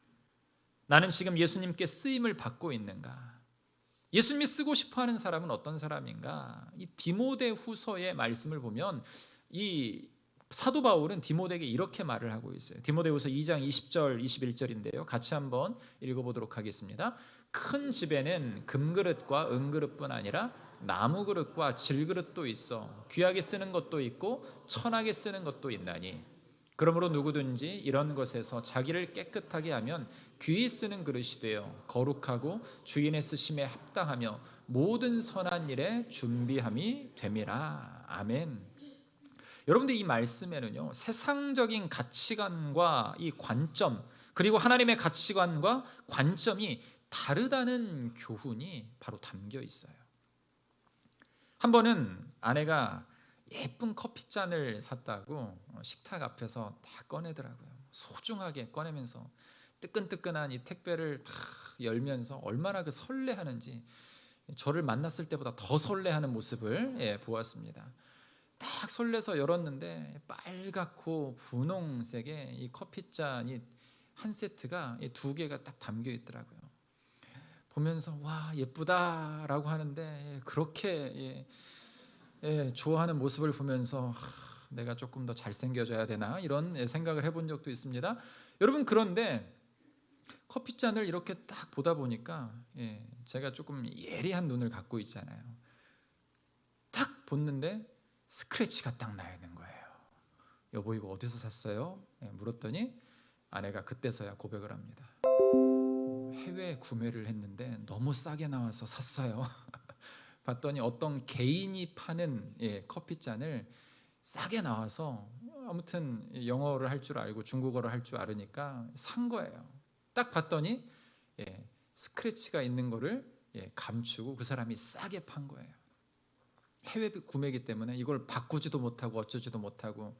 Speaker 1: 나는 지금 예수님께 쓰임을 받고 있는가? 예수님이 쓰고 싶어 하는 사람은 어떤 사람인가? 이 디모데후서의 말씀을 보면 이 사도 바울은 디모데에게 이렇게 말을 하고 있어요. 디모데후서 2장 20절 21절인데요. 같이 한번 읽어보도록 하겠습니다. 큰 집에는 금그릇과 은그릇뿐 아니라 나무그릇과 질그릇도 있어 귀하게 쓰는 것도 있고 천하게 쓰는 것도 있나니, 그러므로 누구든지 이런 것에서 자기를 깨끗하게 하면 귀히 쓰는 그릇이 되어 거룩하고 주인의 쓰심에 합당하며 모든 선한 일에 준비함이 됨이라. 아멘. 여러분들, 이 말씀에는요 세상적인 가치관과 이 관점, 그리고 하나님의 가치관과 관점이 다르다는 교훈이 바로 담겨 있어요. 한 번은 아내가 예쁜 커피잔을 샀다고 식탁 앞에서 다 꺼내더라고요. 소중하게 꺼내면서 뜨끈뜨끈한 이 택배를 다 열면서 얼마나 그 설레하는지, 저를 만났을 때보다 더 설레하는 모습을 보았습니다. 딱 설레서 열었는데 빨갛고 분홍색의 이 커피잔이 한 세트가 두 개가 딱 담겨 있더라고요. 보면서 와, 예쁘다라고 하는데 그렇게 좋아하는 모습을 보면서 내가 조금 더 잘생겨져야 되나 이런 생각을 해본 적도 있습니다. 여러분, 그런데 커피잔을 이렇게 딱 보다 보니까 제가 조금 예리한 눈을 갖고 있잖아요. 딱 봤는데 스크래치가 딱 나 있는 거예요. 여보 이거 어디서 샀어요? 물었더니 아내가 그때서야 고백을 합니다. 해외 구매를 했는데 너무 싸게 나와서 샀어요. 봤더니 어떤 개인이 파는 커피잔을 싸게 나와서 아무튼 영어를 할 줄 알고 중국어를 할 줄 알으니까 산 거예요. 딱 봤더니 스크래치가 있는 거를 감추고 그 사람이 싸게 판 거예요. 해외 구매이기 때문에 이걸 바꾸지도 못하고 어쩌지도 못하고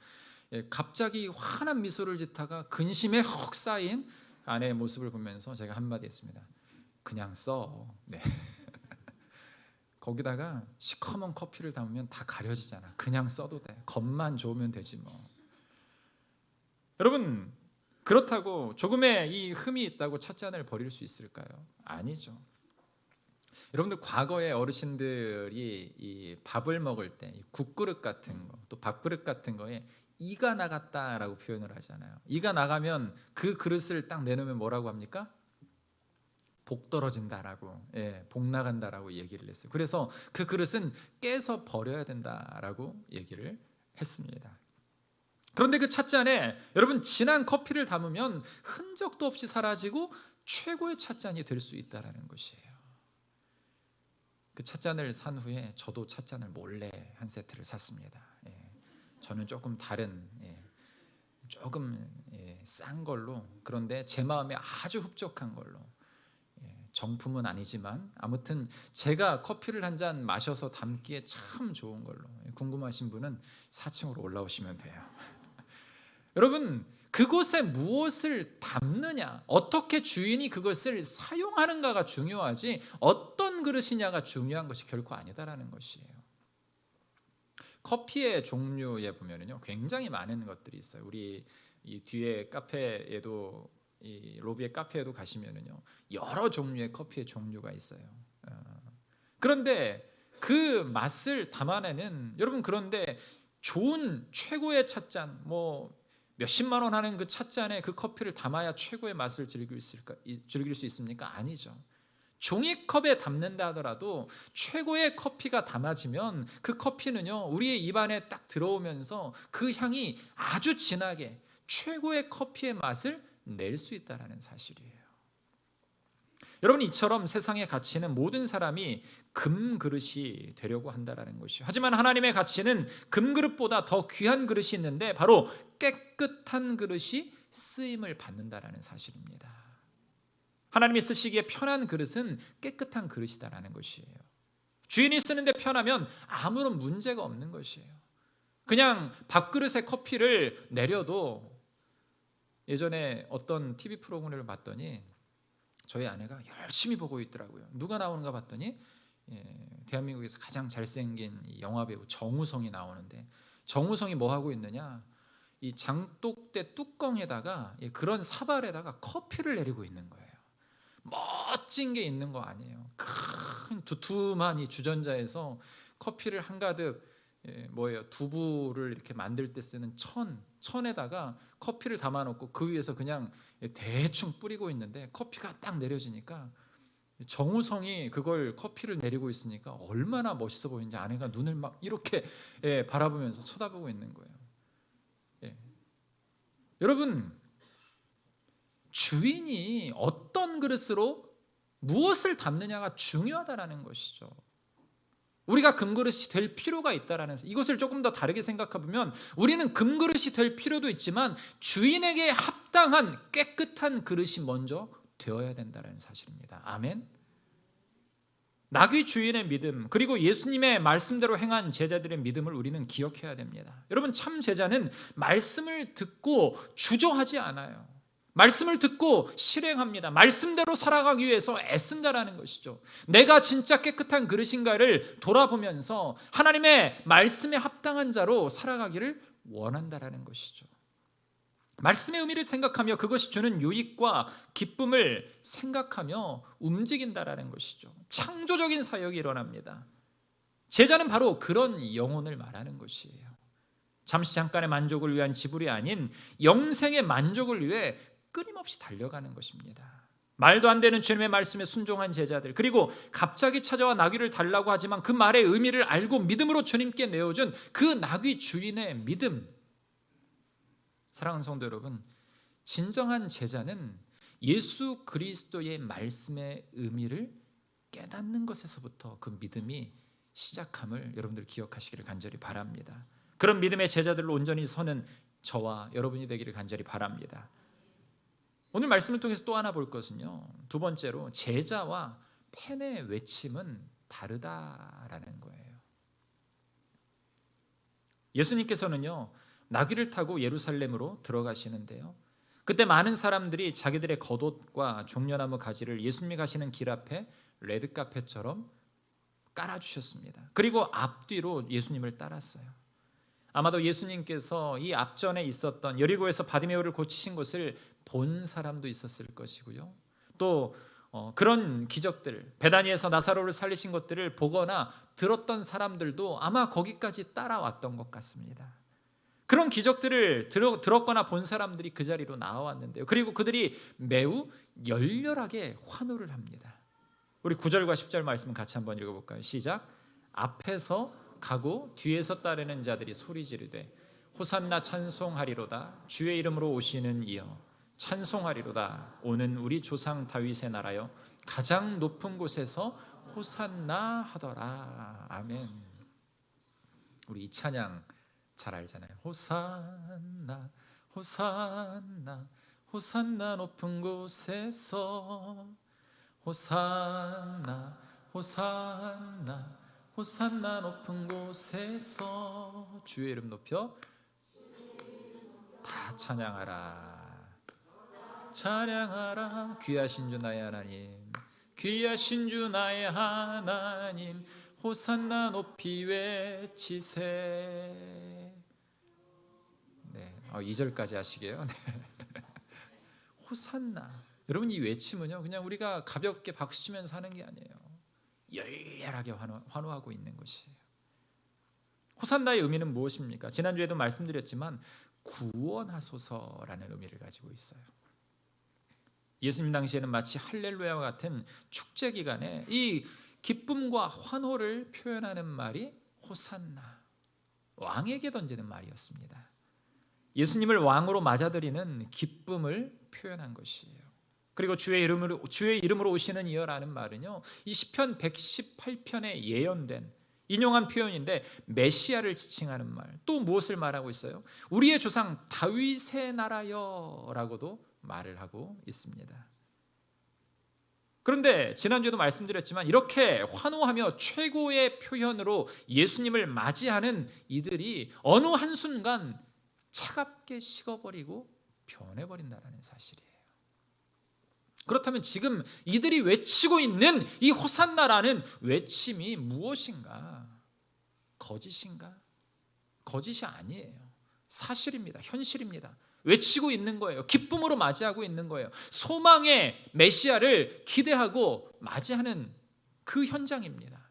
Speaker 1: 갑자기 환한 미소를 짓다가 근심에 헉 쌓인 아내의 모습을 보면서 제가 한마디 했습니다. 그냥 써. 네. 거기다가 시커먼 커피를 담으면 다 가려지잖아. 그냥 써도 돼. 겉만 좋으면 되지 뭐. 여러분 그렇다고 조금의 이 흠이 있다고 찻잔을 버릴 수 있을까요? 아니죠. 여러분들 과거에 어르신들이 이 밥을 먹을 때 국그릇 같은 거, 또 밥그릇 같은 거에 이가 나갔다라고 표현을 하잖아요. 이가 나가면 그 그릇을 딱 내놓으면 뭐라고 합니까? 복 떨어진다라고, 복 나간다라고 얘기를 했어요. 그래서 그 그릇은 깨서 버려야 된다라고 얘기를 했습니다. 그런데 그 찻잔에 여러분 진한 커피를 담으면 흔적도 없이 사라지고 최고의 찻잔이 될 수 있다라는 것이에요. 그 찻잔을 산 후에 저도 찻잔을 몰래 한 세트를 샀습니다. 저는 조금 다른 조금 싼 걸로, 그런데 제 마음에 아주 흡족한 걸로, 정품은 아니지만 아무튼 제가 커피를 한 잔 마셔서 담기에 참 좋은 걸로, 궁금하신 분은 4층으로 올라오시면 돼요. 여러분 그곳에 무엇을 담느냐, 어떻게 주인이 그것을 사용하는가가 중요하지 어떤 그릇이냐가 중요한 것이 결코 아니다라는 것이에요. 커피의 종류에 보면은요 굉장히 많은 것들이 있어요. 우리 이 뒤에 카페에도, 이 로비의 카페에도 가시면은요 여러 종류의 커피의 종류가 있어요. 그런데 그 맛을 담아내는, 여러분 그런데 좋은 최고의 찻잔, 뭐 몇십만 원 하는 그 찻잔에 그 커피를 담아야 최고의 맛을 즐길 수 있습니까? 아니죠. 종이컵에 담는다 하더라도 최고의 커피가 담아지면 그 커피는요 우리의 입안에 딱 들어오면서 그 향이 아주 진하게 최고의 커피의 맛을 낼 수 있다는 사실이에요. 여러분 이처럼 세상의 가치는 모든 사람이 금그릇이 되려고 한다는 것이에요. 하지만 하나님의 가치는 금그릇보다 더 귀한 그릇이 있는데 바로 깨끗한 그릇이 쓰임을 받는다는 사실입니다. 하나님이 쓰시기에 편한 그릇은 깨끗한 그릇이다라는 것이에요. 주인이 쓰는데 편하면 아무런 문제가 없는 것이에요. 그냥 밥그릇에 커피를 내려도, 예전에 어떤 TV 프로그램을 봤더니 저희 아내가 열심히 보고 있더라고요. 누가 나오는가 봤더니 대한민국에서 가장 잘생긴 영화배우 정우성이 나오는데, 정우성이 뭐 하고 있느냐, 이 장독대 뚜껑에다가 그런 사발에다가 커피를 내리고 있는 거예요. 멋진 게 있는 거 아니에요. 큰 두툼한 이 주전자에서 커피를 한가득, 뭐예요, 두부를 이렇게 만들 때 쓰는 천에다가 커피를 담아놓고 그 위에서 그냥 대충 뿌리고 있는데 커피가 딱 내려지니까 정우성이 그걸 커피를 내리고 있으니까 얼마나 멋있어 보이는지 아내가 눈을 막 이렇게 바라보면서 쳐다보고 있는 거예요. 여러분 주인이 어떤 그릇으로 무엇을 담느냐가 중요하다라는 것이죠. 우리가 금그릇이 될 필요가 있다라는, 이것을 조금 더 다르게 생각해보면 우리는 금그릇이 될 필요도 있지만 주인에게 합당한 깨끗한 그릇이 먼저 되어야 된다는 사실입니다. 아멘. 나귀 주인의 믿음, 그리고 예수님의 말씀대로 행한 제자들의 믿음을 우리는 기억해야 됩니다. 여러분 참 제자는 말씀을 듣고 주저하지 않아요. 말씀을 듣고 실행합니다. 말씀대로 살아가기 위해서 애쓴다라는 것이죠. 내가 진짜 깨끗한 그릇인가를 돌아보면서 하나님의 말씀에 합당한 자로 살아가기를 원한다라는 것이죠. 말씀의 의미를 생각하며 그것이 주는 유익과 기쁨을 생각하며 움직인다라는 것이죠. 창조적인 사역이 일어납니다. 제자는 바로 그런 영혼을 말하는 것이에요. 잠시 잠깐의 만족을 위한 지불이 아닌 영생의 만족을 위해 끊임없이 달려가는 것입니다. 말도 안 되는 주님의 말씀에 순종한 제자들, 그리고 갑자기 찾아와 나귀를 달라고 하지만 그 말의 의미를 알고 믿음으로 주님께 내어준 그 나귀 주인의 믿음. 사랑하는 성도 여러분, 진정한 제자는 예수 그리스도의 말씀의 의미를 깨닫는 것에서부터 그 믿음이 시작함을 여러분들 기억하시기를 간절히 바랍니다. 그런 믿음의 제자들로 온전히 서는 저와 여러분이 되기를 간절히 바랍니다. 오늘 말씀을 통해서 또 하나 볼 것은요, 두 번째로 제자와 팬의 외침은 다르다라는 거예요. 예수님께서는요, 나귀를 타고 예루살렘으로 들어가시는데요, 그때 많은 사람들이 자기들의 겉옷과 종려나무 가지를 예수님이 가시는 길 앞에 레드카펫처럼 깔아주셨습니다. 그리고 앞뒤로 예수님을 따랐어요. 아마도 예수님께서 이 앞전에 있었던 여리고에서 바디메오를 고치신 것을 본 사람도 있었을 것이고요, 또 그런 기적들, 베다니에서 나사로를 살리신 것들을 보거나 들었던 사람들도 아마 거기까지 따라왔던 것 같습니다. 그런 기적들을 들었거나 본 사람들이 그 자리로 나와왔는데요, 그리고 그들이 매우 열렬하게 환호를 합니다. 우리 9절과 10절 말씀 같이 한번 읽어볼까요? 시작. 앞에서 가고 뒤에서 따르는 자들이 소리 지르되 호산나 찬송하리로다. 주의 이름으로 오시는 이여 찬송하리로다. 오는 우리 조상 다윗의 나라여 가장 높은 곳에서 호산나 하더라. 아멘. 우리 이 찬양 잘 알잖아요. 호산나 호산나 호산나 높은 곳에서 호산나 호산나 호산나 높은 곳에서 주의 이름 높여 다 찬양하라. 찬양하라. 귀하신 주 나의 하나님, 귀하신 주 나의 하나님, 호산나 높이 외치세. 네, 2절까지 하시게요. 네. 호산나. 여러분, 이 외침은요, 그냥 우리가 가볍게 박수치면서 하는 게 아니에요. 열렬하게 환호하고 있는 것이에요. 호산나의 의미는 무엇입니까? 지난주에도 말씀드렸지만 구원하소서라는 의미를 가지고 있어요. 예수님 당시에는 마치 할렐루야와 같은 축제 기간에 이 기쁨과 환호를 표현하는 말이 호산나, 왕에게 던지는 말이었습니다. 예수님을 왕으로 맞아들이는 기쁨을 표현한 것이에요. 그리고 주의 이름으로 오시는 이여라는 말은요, 이 시편 118편에 예언된 인용한 표현인데 메시아를 지칭하는 말, 또 무엇을 말하고 있어요? 우리의 조상 다윗의 나라여라고도 말을 하고 있습니다. 그런데 지난주에도 말씀드렸지만 이렇게 환호하며 최고의 표현으로 예수님을 맞이하는 이들이 어느 한순간 차갑게 식어버리고 변해버린다는 사실이에요. 그렇다면 지금 이들이 외치고 있는 이 호산나라는 외침이 무엇인가? 거짓인가? 거짓이 아니에요. 사실입니다. 현실입니다. 외치고 있는 거예요. 기쁨으로 맞이하고 있는 거예요. 소망의 메시아를 기대하고 맞이하는 그 현장입니다.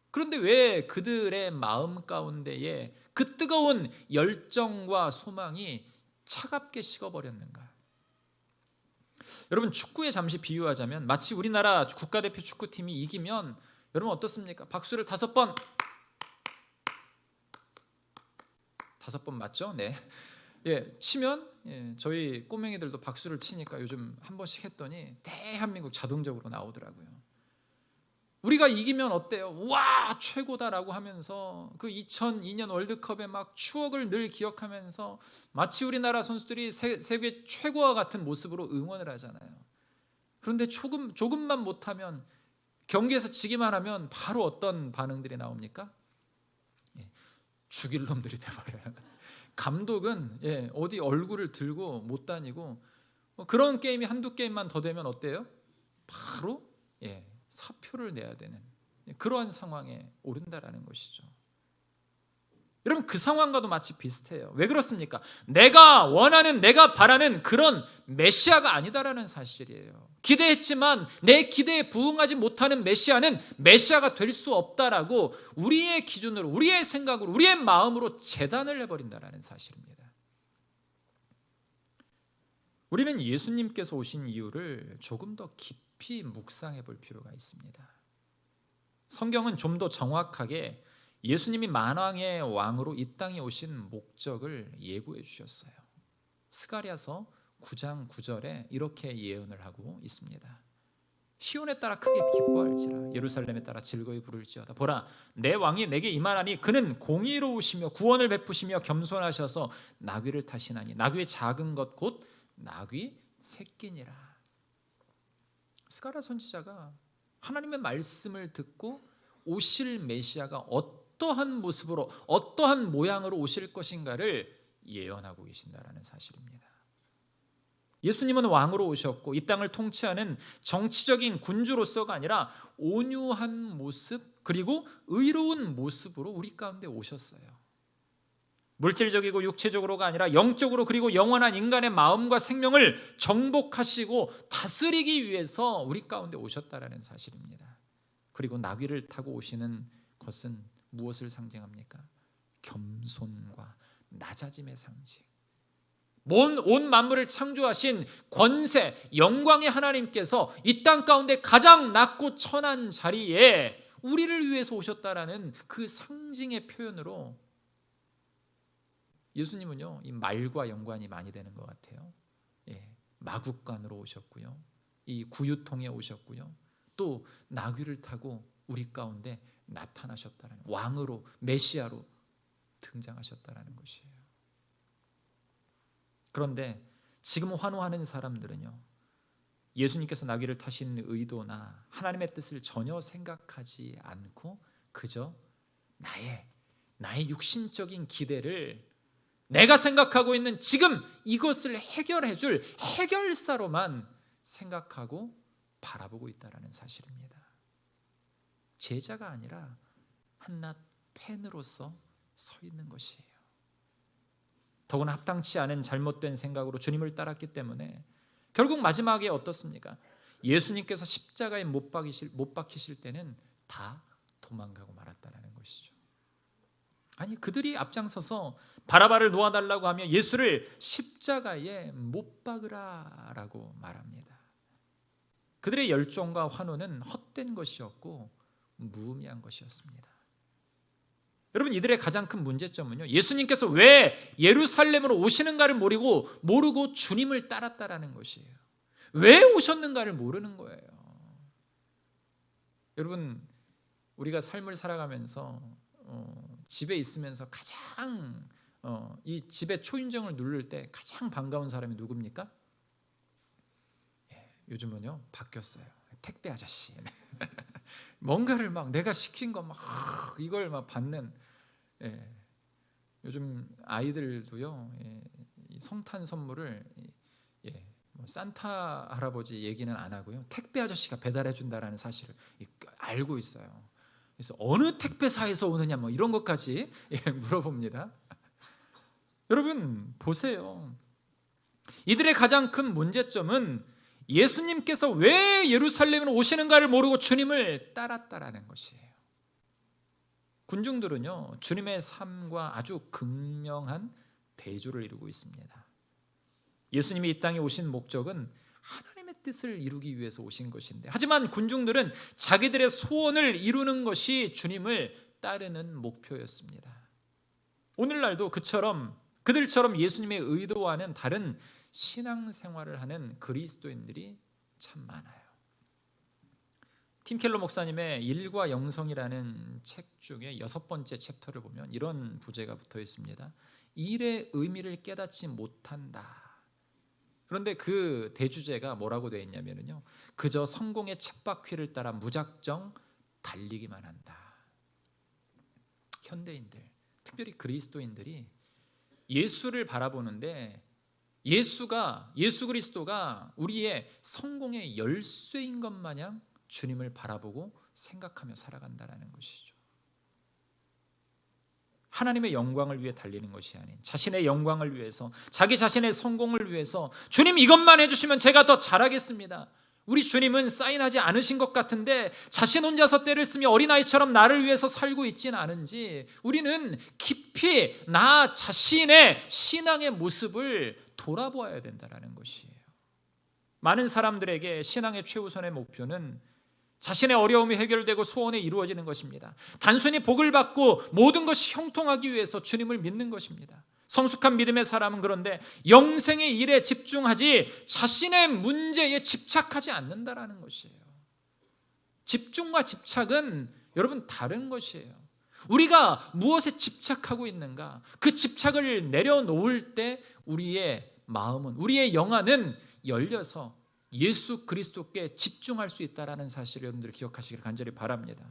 Speaker 1: 그런데 왜 그들의 마음 가운데에 그 뜨거운 열정과 소망이 차갑게 식어버렸는가? 여러분, 축구에 잠시 비유하자면 마치 우리나라 국가대표 축구팀이 이기면 여러분 어떻습니까? 박수를 5번 맞죠? 네. 치면 저희 꼬맹이들도 박수를 치니까 요즘 한 번씩 했더니 대한민국 자동적으로 나오더라고요. 우리가 이기면 어때요? 와, 최고다라고 하면서 그 2002년 월드컵의 막 추억을 늘 기억하면서 마치 우리나라 선수들이 세계 최고와 같은 모습으로 응원을 하잖아요. 그런데 조금만 못하면, 경기에서 지기만 하면 바로 어떤 반응들이 나옵니까? 죽일 놈들이 돼버려요. 감독은 어디 얼굴을 들고 못 다니고, 그런 게임이 한두 게임만 더 되면 어때요? 바로 사표를 내야 되는 그러한 상황에 오른다라는 것이죠. 여러분, 그 상황과도 마치 비슷해요. 왜 그렇습니까? 내가 원하는, 내가 바라는 그런 메시아가 아니다라는 사실이에요. 기대했지만 내 기대에 부응하지 못하는 메시아는 메시아가 될 수 없다라고 우리의 기준으로, 우리의 생각으로, 우리의 마음으로 재단을 해버린다라는 사실입니다. 우리는 예수님께서 오신 이유를 조금 더 깊이 묵상해 볼 필요가 있습니다. 성경은 좀 더 정확하게 예수님이 만왕의 왕으로 이 땅에 오신 목적을 예고해 주셨어요. 스가랴서 9장 9절에 이렇게 예언을 하고 있습니다. 시온에 따라 크게 기뻐할지라 예루살렘에 따라 즐거이 부를지어다. 보라, 내 왕이 내게 임하나니 그는 공의로우시며 구원을 베푸시며 겸손하셔서 나귀를 타시나니 나귀의 작은 것 곧 나귀 새끼니라. 스가랴 선지자가 하나님의 말씀을 듣고 오실 메시아가 어떠한 모습으로 어떠한 모양으로 오실 것인가를 예언하고 계신다라는 사실입니다. 예수님은 왕으로 오셨고 이 땅을 통치하는 정치적인 군주로서가 아니라 온유한 모습 그리고 의로운 모습으로 우리 가운데 오셨어요. 물질적이고 육체적으로가 아니라 영적으로 그리고 영원한 인간의 마음과 생명을 정복하시고 다스리기 위해서 우리 가운데 오셨다라는 사실입니다. 그리고 나귀를 타고 오시는 것은 무엇을 상징합니까? 겸손과 낮아짐의 상징. 온 만물을 창조하신 권세, 영광의 하나님께서 이 땅 가운데 가장 낮고 천한 자리에 우리를 위해서 오셨다라는 그 상징의 표현으로 예수님은요, 이 말과 연관이 많이 되는 것 같아요. 마국간으로 오셨고요, 이 구유통에 오셨고요, 또 나귀를 타고 우리 가운데 나타나셨다라는, 왕으로 메시아로 등장하셨다라는 것이에요. 그런데 지금 환호하는 사람들은요, 예수님께서 나귀를 타신 의도나 하나님의 뜻을 전혀 생각하지 않고 그저 나의 육신적인 기대를 내가 생각하고 있는 지금 이것을 해결해 줄 해결사로만 생각하고 바라보고 있다는 사실입니다. 제자가 아니라 한낱 팬으로서 서 있는 것이에요. 더구나 합당치 않은 잘못된 생각으로 주님을 따랐기 때문에 결국 마지막에 어떻습니까? 예수님께서 십자가에 못 박히실 때는 다 도망가고 말았다는 것이죠. 아니, 그들이 앞장서서 바라바를 놓아달라고 하며 예수를 십자가에 못 박으라라고 말합니다. 그들의 열정과 환호는 헛된 것이었고 무의미한 것이었습니다. 여러분, 이들의 가장 큰 문제점은요, 예수님께서 왜 예루살렘으로 오시는가를 모르고 주님을 따랐다라는 것이에요. 왜 오셨는가를 모르는 거예요. 여러분, 우리가 삶을 살아가면서 집에 있으면서 가장 이 집의 초인종을 누를 때 가장 반가운 사람이 누굽니까? 요즘은요 바뀌었어요. 택배 아저씨. 뭔가를 막 내가 시킨 거 막 이걸 막 받는. 요즘 아이들도요, 성탄 선물을 뭐 산타 할아버지 얘기는 안 하고요, 택배 아저씨가 배달해 준다라는 사실을 알고 있어요. 그래서 어느 택배사에서 오느냐 뭐 이런 것까지 물어봅니다. 여러분 보세요. 이들의 가장 큰 문제점은 예수님께서 왜 예루살렘으로 오시는가를 모르고 주님을 따랐다라는 것이에요. 군중들은요, 주님의 삶과 아주 극명한 대조를 이루고 있습니다. 예수님이 이 땅에 오신 목적은 하나님의 뜻을 이루기 위해서 오신 것인데, 하지만 군중들은 자기들의 소원을 이루는 것이 주님을 따르는 목표였습니다. 오늘날도 그들처럼 예수님의 의도와는 다른 신앙생활을 하는 그리스도인들이 참 많아요. 팀 켈러 목사님의 일과 영성이라는 책 중에 6번째 챕터를 보면 이런 부제가 붙어 있습니다. 일의 의미를 깨닫지 못한다. 그런데 그 대주제가 뭐라고 되어 있냐면요, 그저 성공의 쳇바퀴를 따라 무작정 달리기만 한다. 현대인들, 특별히 그리스도인들이 예수를 바라보는데 예수 그리스도가 우리의 성공의 열쇠인 것 마냥 주님을 바라보고 생각하며 살아간다는 것이죠. 하나님의 영광을 위해 달리는 것이 아닌 자신의 영광을 위해서, 자기 자신의 성공을 위해서 주님 이것만 해주시면 제가 더 잘하겠습니다. 우리 주님은 사인하지 않으신 것 같은데 자신 혼자서 때를 쓰며 어린아이처럼 나를 위해서 살고 있지는 않은지 우리는 깊이 나 자신의 신앙의 모습을 돌아보아야 된다는 것이에요. 많은 사람들에게 신앙의 최우선의 목표는 자신의 어려움이 해결되고 소원이 이루어지는 것입니다. 단순히 복을 받고 모든 것이 형통하기 위해서 주님을 믿는 것입니다. 성숙한 믿음의 사람은 그런데 영생의 일에 집중하지 자신의 문제에 집착하지 않는다라는 것이에요. 집중과 집착은 여러분 다른 것이에요. 우리가 무엇에 집착하고 있는가? 그 집착을 내려놓을 때 우리의 마음은, 우리의 영안은 열려서 예수 그리스도께 집중할 수 있다는 사실을 여러분들이 기억하시기를 간절히 바랍니다.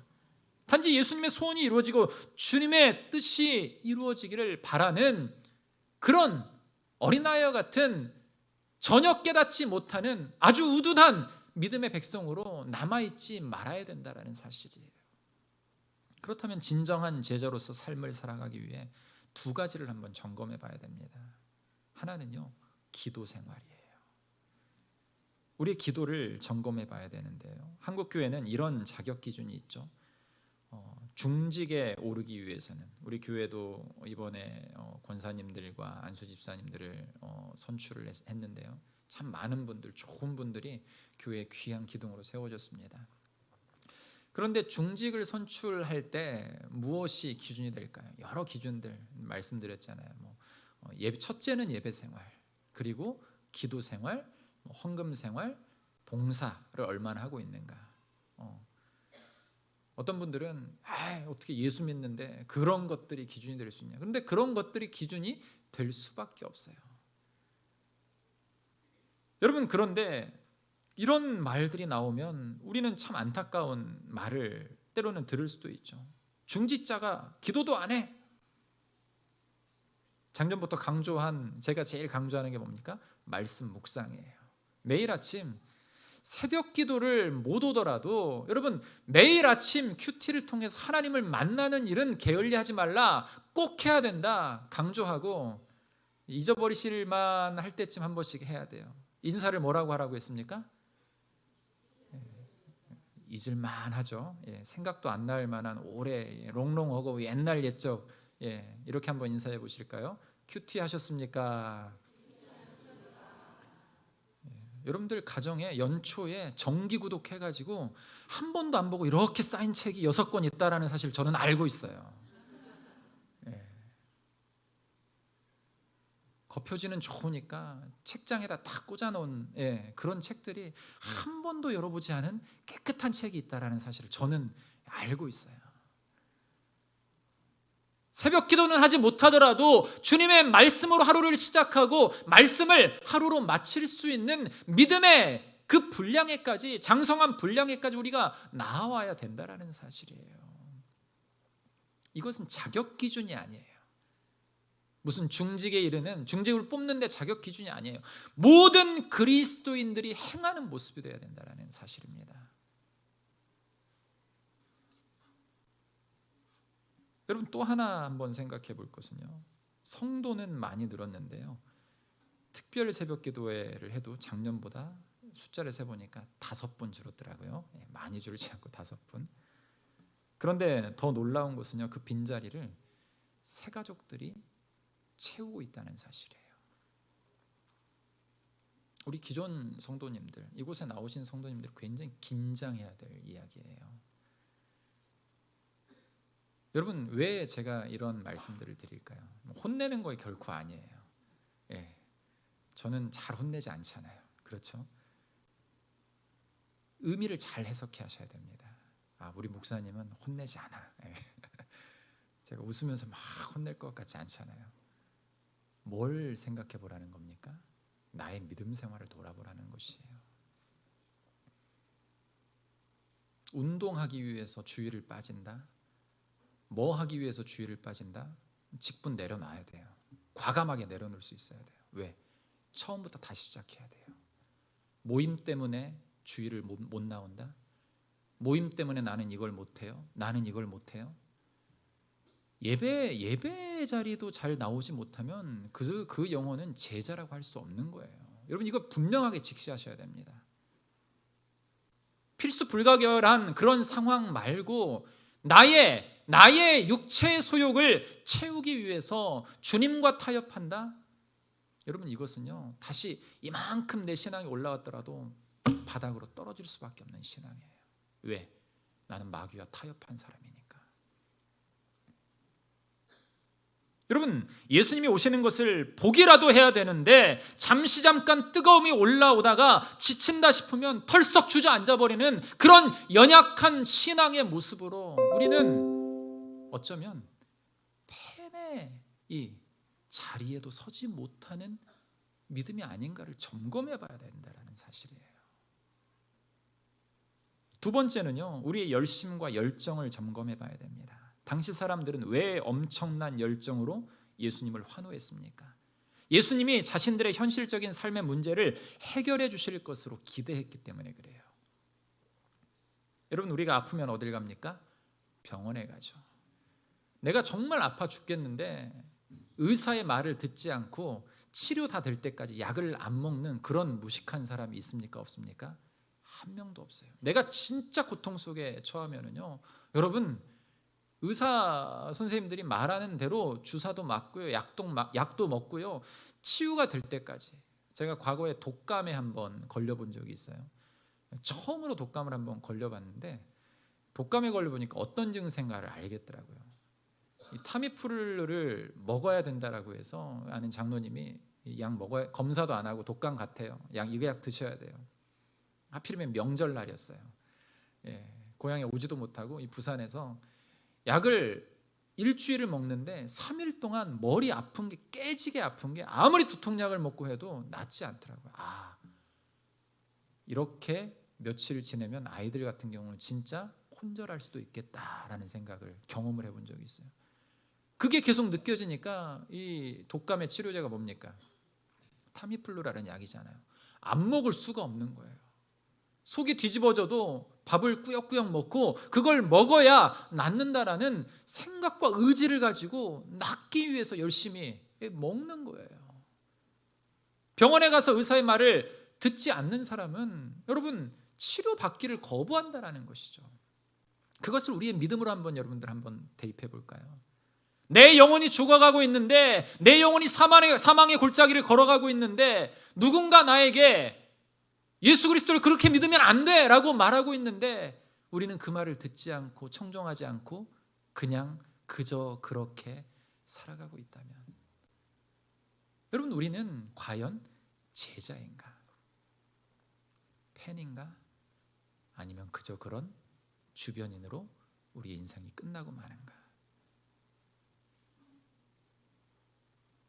Speaker 1: 단지 예수님의 소원이 이루어지고 주님의 뜻이 이루어지기를 바라는 그런 어린아이와 같은 전혀 깨닫지 못하는 아주 우둔한 믿음의 백성으로 남아있지 말아야 된다는 사실이에요. 그렇다면 진정한 제자로서 삶을 살아가기 위해 두 가지를 한번 점검해 봐야 됩니다. 하나는요, 기도 생활이에요. 우리의 기도를 점검해 봐야 되는데요, 한국 교회는 이런 자격 기준이 있죠. 중직에 오르기 위해서는 우리 교회도 이번에 권사님들과 안수 집사님들을 선출을 했는데요, 참 많은 분들, 좋은 분들이 교회의 귀한 기둥으로 세워졌습니다. 그런데 중직을 선출할 때 무엇이 기준이 될까요? 여러 기준들 말씀드렸잖아요. 첫째는 예배 생활, 그리고 기도 생활, 헌금 생활, 봉사를 얼마나 하고 있는가. 어떤 분들은 어떻게 예수 믿는데 그런 것들이 기준이 될 수 있냐. 그런데 그런 것들이 기준이 될 수밖에 없어요. 여러분, 그런데 이런 말들이 나오면 우리는 참 안타까운 말을 때로는 들을 수도 있죠. 중직자가 기도도 안 해. 작년부터 제가 제일 강조하는 게 뭡니까? 말씀 묵상이에요. 매일 아침 새벽 기도를 못 오더라도 여러분, 매일 아침 큐티를 통해서 하나님을 만나는 일은 게을리하지 말라, 꼭 해야 된다 강조하고, 잊어버리실만 할 때쯤 한 번씩 해야 돼요. 인사를 뭐라고 하라고 했습니까? 잊을만 하죠. 생각도 안 날 만한 오래 롱롱하고 옛날 옛적, 이렇게 한번 인사해 보실까요? 큐티 하셨습니까? 여러분들 가정에 연초에 정기 구독해가지고 한 번도 안 보고 이렇게 쌓인 책이 6권 있다라는 사실 저는 알고 있어요. 겉표지는 좋으니까 책장에다 딱 꽂아놓은 그런 책들이 한 번도 열어보지 않은 깨끗한 책이 있다라는 사실을 저는 알고 있어요. 새벽 기도는 하지 못하더라도 주님의 말씀으로 하루를 시작하고 말씀을 하루로 마칠 수 있는 믿음의 그 분량에까지, 장성한 분량에까지 우리가 나아와야 된다라는 사실이에요. 이것은 자격 기준이 아니에요. 무슨 중직에 이르는, 중직을 뽑는 데 자격 기준이 아니에요. 모든 그리스도인들이 행하는 모습이 되어야 된다는 사실입니다. 여러분, 또 하나 한번 생각해 볼 것은요, 성도는 많이 늘었는데요, 특별 새벽 기도회를 해도 작년보다 숫자를 세보니까 5분 줄었더라고요. 많이 줄지 않고 5분. 그런데 더 놀라운 것은요, 그 빈자리를 새 가족들이 채우고 있다는 사실이에요. 우리 기존 성도님들, 이곳에 나오신 성도님들 굉장히 긴장해야 될 이야기예요. 여러분, 왜 제가 이런 말씀들을 드릴까요? 혼내는 거 결코 아니에요. 저는 잘 혼내지 않잖아요. 그렇죠? 의미를 잘 해석해 하셔야 됩니다. 우리 목사님은 혼내지 않아. 제가 웃으면서 막 혼낼 것 같지 않잖아요. 뭘 생각해 보라는 겁니까? 나의 믿음 생활을 돌아보라는 것이에요. 운동하기 위해서 주일을 빠진다? 뭐 하기 위해서 주일을 빠진다? 직분 내려놔야 돼요. 과감하게 내려놓을 수 있어야 돼요. 왜? 처음부터 다시 시작해야 돼요. 모임 때문에 주일을 못 나온다? 모임 때문에 나는 이걸 못해요? 나는 이걸 못해요? 예배 자리도 잘 나오지 못하면 그 영혼은 제자라고 할 수 없는 거예요. 여러분, 이거 분명하게 직시하셔야 됩니다. 필수 불가결한 그런 상황 말고 나의 육체의 소욕을 채우기 위해서 주님과 타협한다? 여러분 이것은요 다시 이만큼 내 신앙이 올라왔더라도 바닥으로 떨어질 수밖에 없는 신앙이에요. 왜? 나는 마귀와 타협한 사람이니까. 여러분 예수님이 오시는 것을 보기라도 해야 되는데 잠시 잠깐 뜨거움이 올라오다가 지친다 싶으면 털썩 주저앉아버리는 그런 연약한 신앙의 모습으로 우리는 어쩌면 펜의 이 자리에도 서지 못하는 믿음이 아닌가를 점검해 봐야 된다는 사실이에요. 두 번째는요, 우리의 열심과 열정을 점검해 봐야 됩니다. 당시 사람들은 왜 엄청난 열정으로 예수님을 환호했습니까? 예수님이 자신들의 현실적인 삶의 문제를 해결해 주실 것으로 기대했기 때문에 그래요. 여러분 우리가 아프면 어딜 갑니까? 병원에 가죠. 내가 정말 아파 죽겠는데 의사의 말을 듣지 않고 치료 다 될 때까지 약을 안 먹는 그런 무식한 사람이 있습니까? 없습니까? 한 명도 없어요. 내가 진짜 고통 속에 처하면은요, 여러분 의사 선생님들이 말하는 대로 주사도 맞고요, 약도 먹고요, 치유가 될 때까지. 제가 과거에 독감에 한번 걸려본 적이 있어요. 처음으로 독감을 한번 걸려봤는데 독감에 걸려보니까 어떤 증세인가를 알겠더라고요. 이 타미프루를 먹어야 된다라고 해서 아는 장로님이 이 약 먹어야, 검사도 안 하고 독감 같아요. 이거 약 드셔야 돼요. 하필이면 명절날이었어요. 고향에 오지도 못하고 이 부산에서 약을 일주일을 먹는데 3일 동안 머리 아픈 게 깨지게 아픈 게 아무리 두통약을 먹고 해도 낫지 않더라고요. 이렇게 며칠 지내면 아이들 같은 경우는 진짜 혼절할 수도 있겠다라는 생각을 경험을 해본 적이 있어요. 그게 계속 느껴지니까 이 독감의 치료제가 뭡니까? 타미플루라는 약이잖아요. 안 먹을 수가 없는 거예요. 속이 뒤집어져도 밥을 꾸역꾸역 먹고 그걸 먹어야 낫는다라는 생각과 의지를 가지고 낫기 위해서 열심히 먹는 거예요. 병원에 가서 의사의 말을 듣지 않는 사람은 여러분 치료받기를 거부한다라는 것이죠. 그것을 우리의 믿음으로 여러분들 한번 대입해 볼까요? 내 영혼이 죽어가고 있는데, 내 영혼이 사망의 골짜기를 걸어가고 있는데 누군가 나에게 예수 그리스도를 그렇게 믿으면 안 돼 라고 말하고 있는데 우리는 그 말을 듣지 않고 청종하지 않고 그냥 그저 그렇게 살아가고 있다면, 여러분 우리는 과연 제자인가? 팬인가? 아니면 그저 그런 주변인으로 우리의 인생이 끝나고 마는가?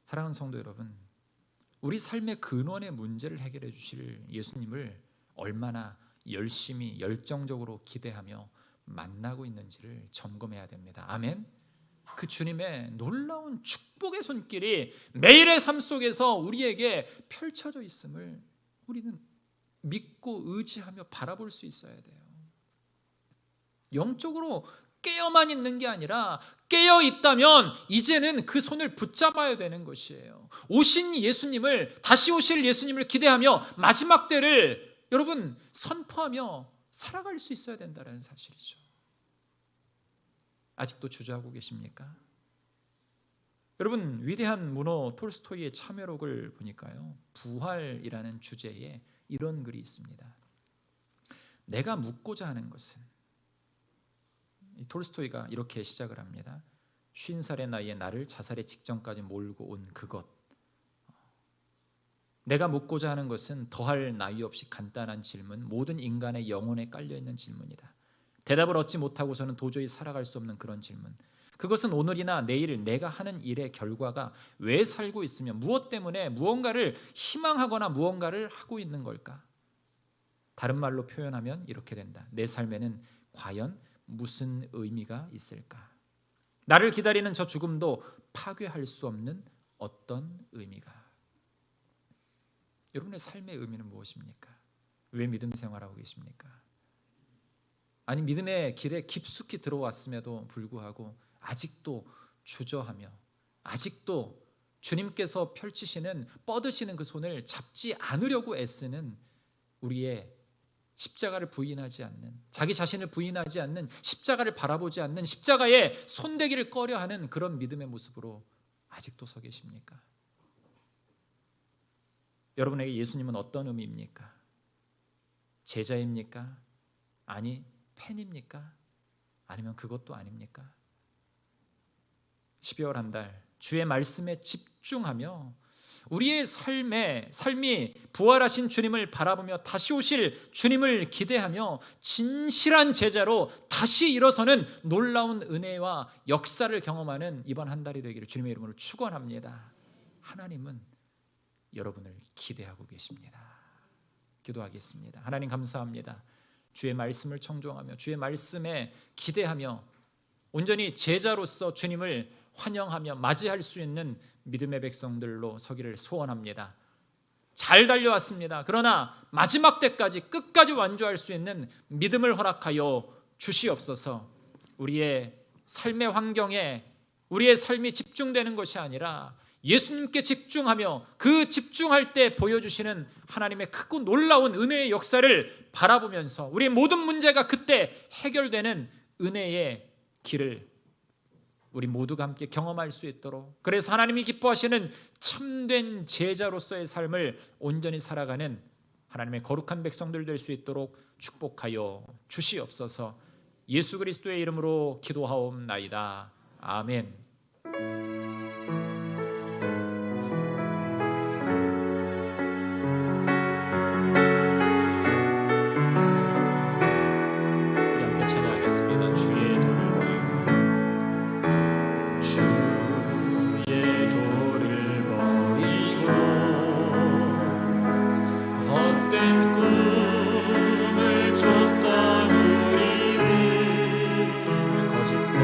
Speaker 1: 사랑하는 성도 여러분, 우리 삶의 근원의 문제를 해결해 주실 예수님을 얼마나 열심히 열정적으로 기대하며 만나고 있는지를 점검해야 됩니다. 아멘. 그 주님의 놀라운 축복의 손길이 매일의 삶 속에서 우리에게 펼쳐져 있음을 우리는 믿고 의지하며 바라볼 수 있어야 돼요. 영적으로 깨어만 있는 게 아니라 깨어 있다면 이제는 그 손을 붙잡아야 되는 것이에요. 오신 예수님을, 다시 오실 예수님을 기대하며 마지막 때를 여러분 선포하며 살아갈 수 있어야 된다는 사실이죠. 아직도 주저하고 계십니까? 여러분 위대한 문호 톨스토이의 참회록을 보니까요, 부활이라는 주제에 이런 글이 있습니다. 내가 묻고자 하는 것은, 이 톨스토이가 이렇게 시작을 합니다. 50살의 나이에 나를 자살의 직전까지 몰고 온 그것. 내가 묻고자 하는 것은 더할 나위 없이 간단한 질문, 모든 인간의 영혼에 깔려있는 질문이다. 대답을 얻지 못하고서는 도저히 살아갈 수 없는 그런 질문. 그것은 오늘이나 내일 내가 하는 일의 결과가 왜 살고 있으며 무엇 때문에 무언가를 희망하거나 무언가를 하고 있는 걸까? 다른 말로 표현하면 이렇게 된다. 내 삶에는 과연 무슨 의미가 있을까? 나를 기다리는 저 죽음도 파괴할 수 없는 어떤 의미가? 여러분의 삶의 의미는 무엇입니까? 왜 믿음 생활하고 계십니까? 아니 믿음의 길에 깊숙이 들어왔음에도 불구하고 아직도 주저하며, 아직도 주님께서 펼치시는, 뻗으시는 그 손을 잡지 않으려고 애쓰는 우리의 십자가를 부인하지 않는, 자기 자신을 부인하지 않는, 십자가를 바라보지 않는, 십자가에 손대기를 꺼려하는 그런 믿음의 모습으로 아직도 서 계십니까? 여러분에게 예수님은 어떤 의미입니까? 제자입니까? 아니, 팬입니까? 아니면 그것도 아닙니까? 12월 한 달 주의 말씀에 집중하며 우리의 삶이 부활하신 주님을 바라보며 다시 오실 주님을 기대하며 진실한 제자로 다시 일어서는 놀라운 은혜와 역사를 경험하는 이번 한 달이 되기를 주님의 이름으로 축원합니다. 하나님은 여러분을 기대하고 계십니다. 기도하겠습니다. 하나님 감사합니다. 주의 말씀을 청종하며 주의 말씀에 기대하며 온전히 제자로서 주님을 환영하며 맞이할 수 있는 믿음의 백성들로 서기를 소원합니다. 잘 달려왔습니다. 그러나 마지막 때까지 끝까지 완주할 수 있는 믿음을 허락하여 주시옵소서. 우리의 삶의 환경에 우리의 삶이 집중되는 것이 아니라 예수님께 집중하며 그 집중할 때 보여주시는 하나님의 크고 놀라운 은혜의 역사를 바라보면서 우리의 모든 문제가 그때 해결되는 은혜의 길을 우리 모두가 함께 경험할 수 있도록, 그래서 하나님이 기뻐하시는 참된 제자로서의 삶을 온전히 살아가는 하나님의 거룩한 백성들 될 수 있도록 축복하여 주시옵소서. 예수 그리스도의 이름으로 기도하옵나이다. 아멘. 우리 함께 찬양하겠습니다. 주의 도를 버리고 헛된 꿈을 쫓던 우리를 거짓과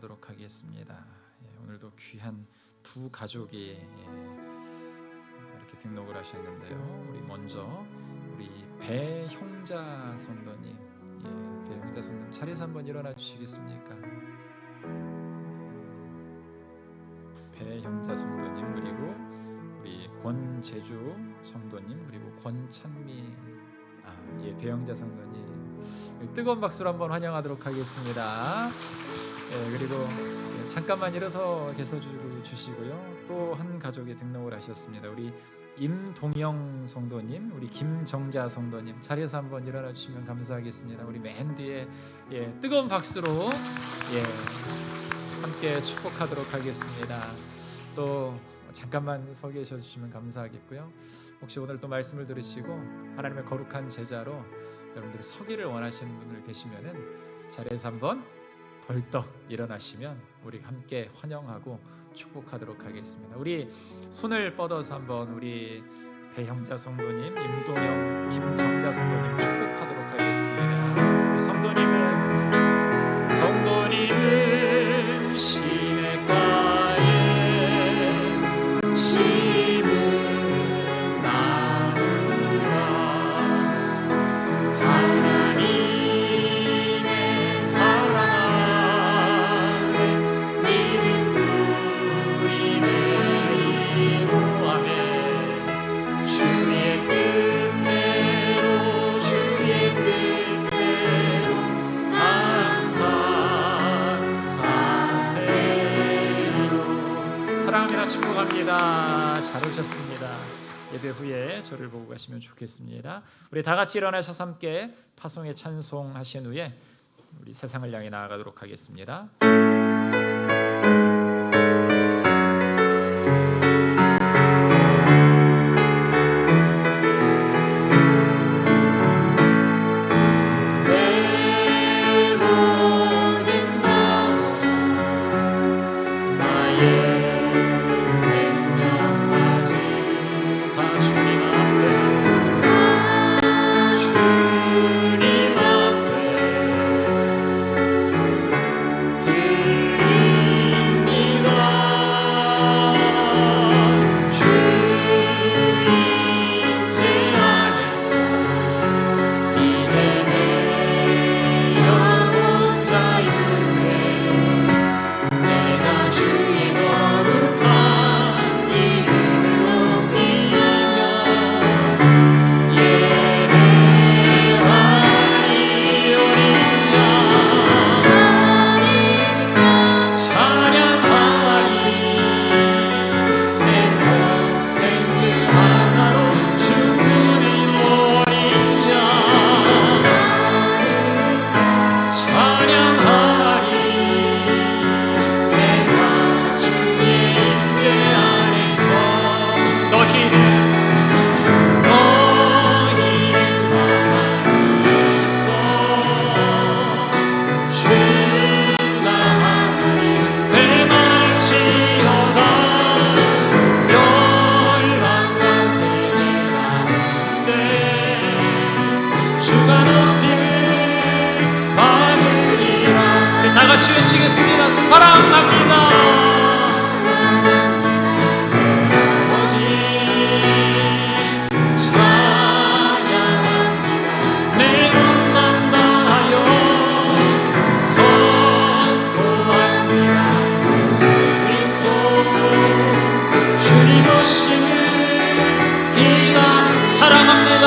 Speaker 1: 나가도록 하겠습니다. 오늘도 귀한 두 가족이 이렇게 등록을 하셨는데요. 우리 먼저 우리 배형자 성도님, 배형자 성도님 자리에서 한번 일어나 주시겠습니까? 배형자 성도님, 그리고 우리 권재주 성도님, 그리고 권찬미 배형자 성도님 뜨거운 박수로 한번 환영하도록 하겠습니다. 그리고 잠깐만 일어서 계셔 주시고요. 또 한 가족이 등록을 하셨습니다. 우리 임동영 성도님, 우리 김정자 성도님 자리에서 한번 일어나 주시면 감사하겠습니다. 우리 맨 뒤에 뜨거운 박수로 함께 축복하도록 하겠습니다. 또 잠깐만 서 계셔 주시면 감사하겠고요. 혹시 오늘 또 말씀을 들으시고 하나님의 거룩한 제자로 여러분들이 서기를 원하시는 분들 계시면은 자리에서 한번 벌떡 일어나시면 우리 함께 환영하고 축복하도록 하겠습니다. 우리 손을 뻗어서 한번 우리 배형자 성도님, 임동영, 김정자 성도님 축복하도록 하겠습니다. 우리 성도님은 시냇가에 심은 나무라 하나님의 사랑 안에 믿음 뿌리 내리고 하네. 주의 뜻대로 항상 사세요. 사랑합니다. 축복합니다. 잘 오셨습니다. 예배 후에 저를 보고 가시면 좋겠습니다. 우리 다 같이 일어나셔서 함께 파송의 찬송하신 후에 우리 세상을 향해 나아가도록 하겠습니다. 주시겠습니다. 사랑합니다. 아버지 찬양합니다. 내 눈만 다하여 선포합니다. 예수 그리스도 주님 오시는 기간 사랑합니다.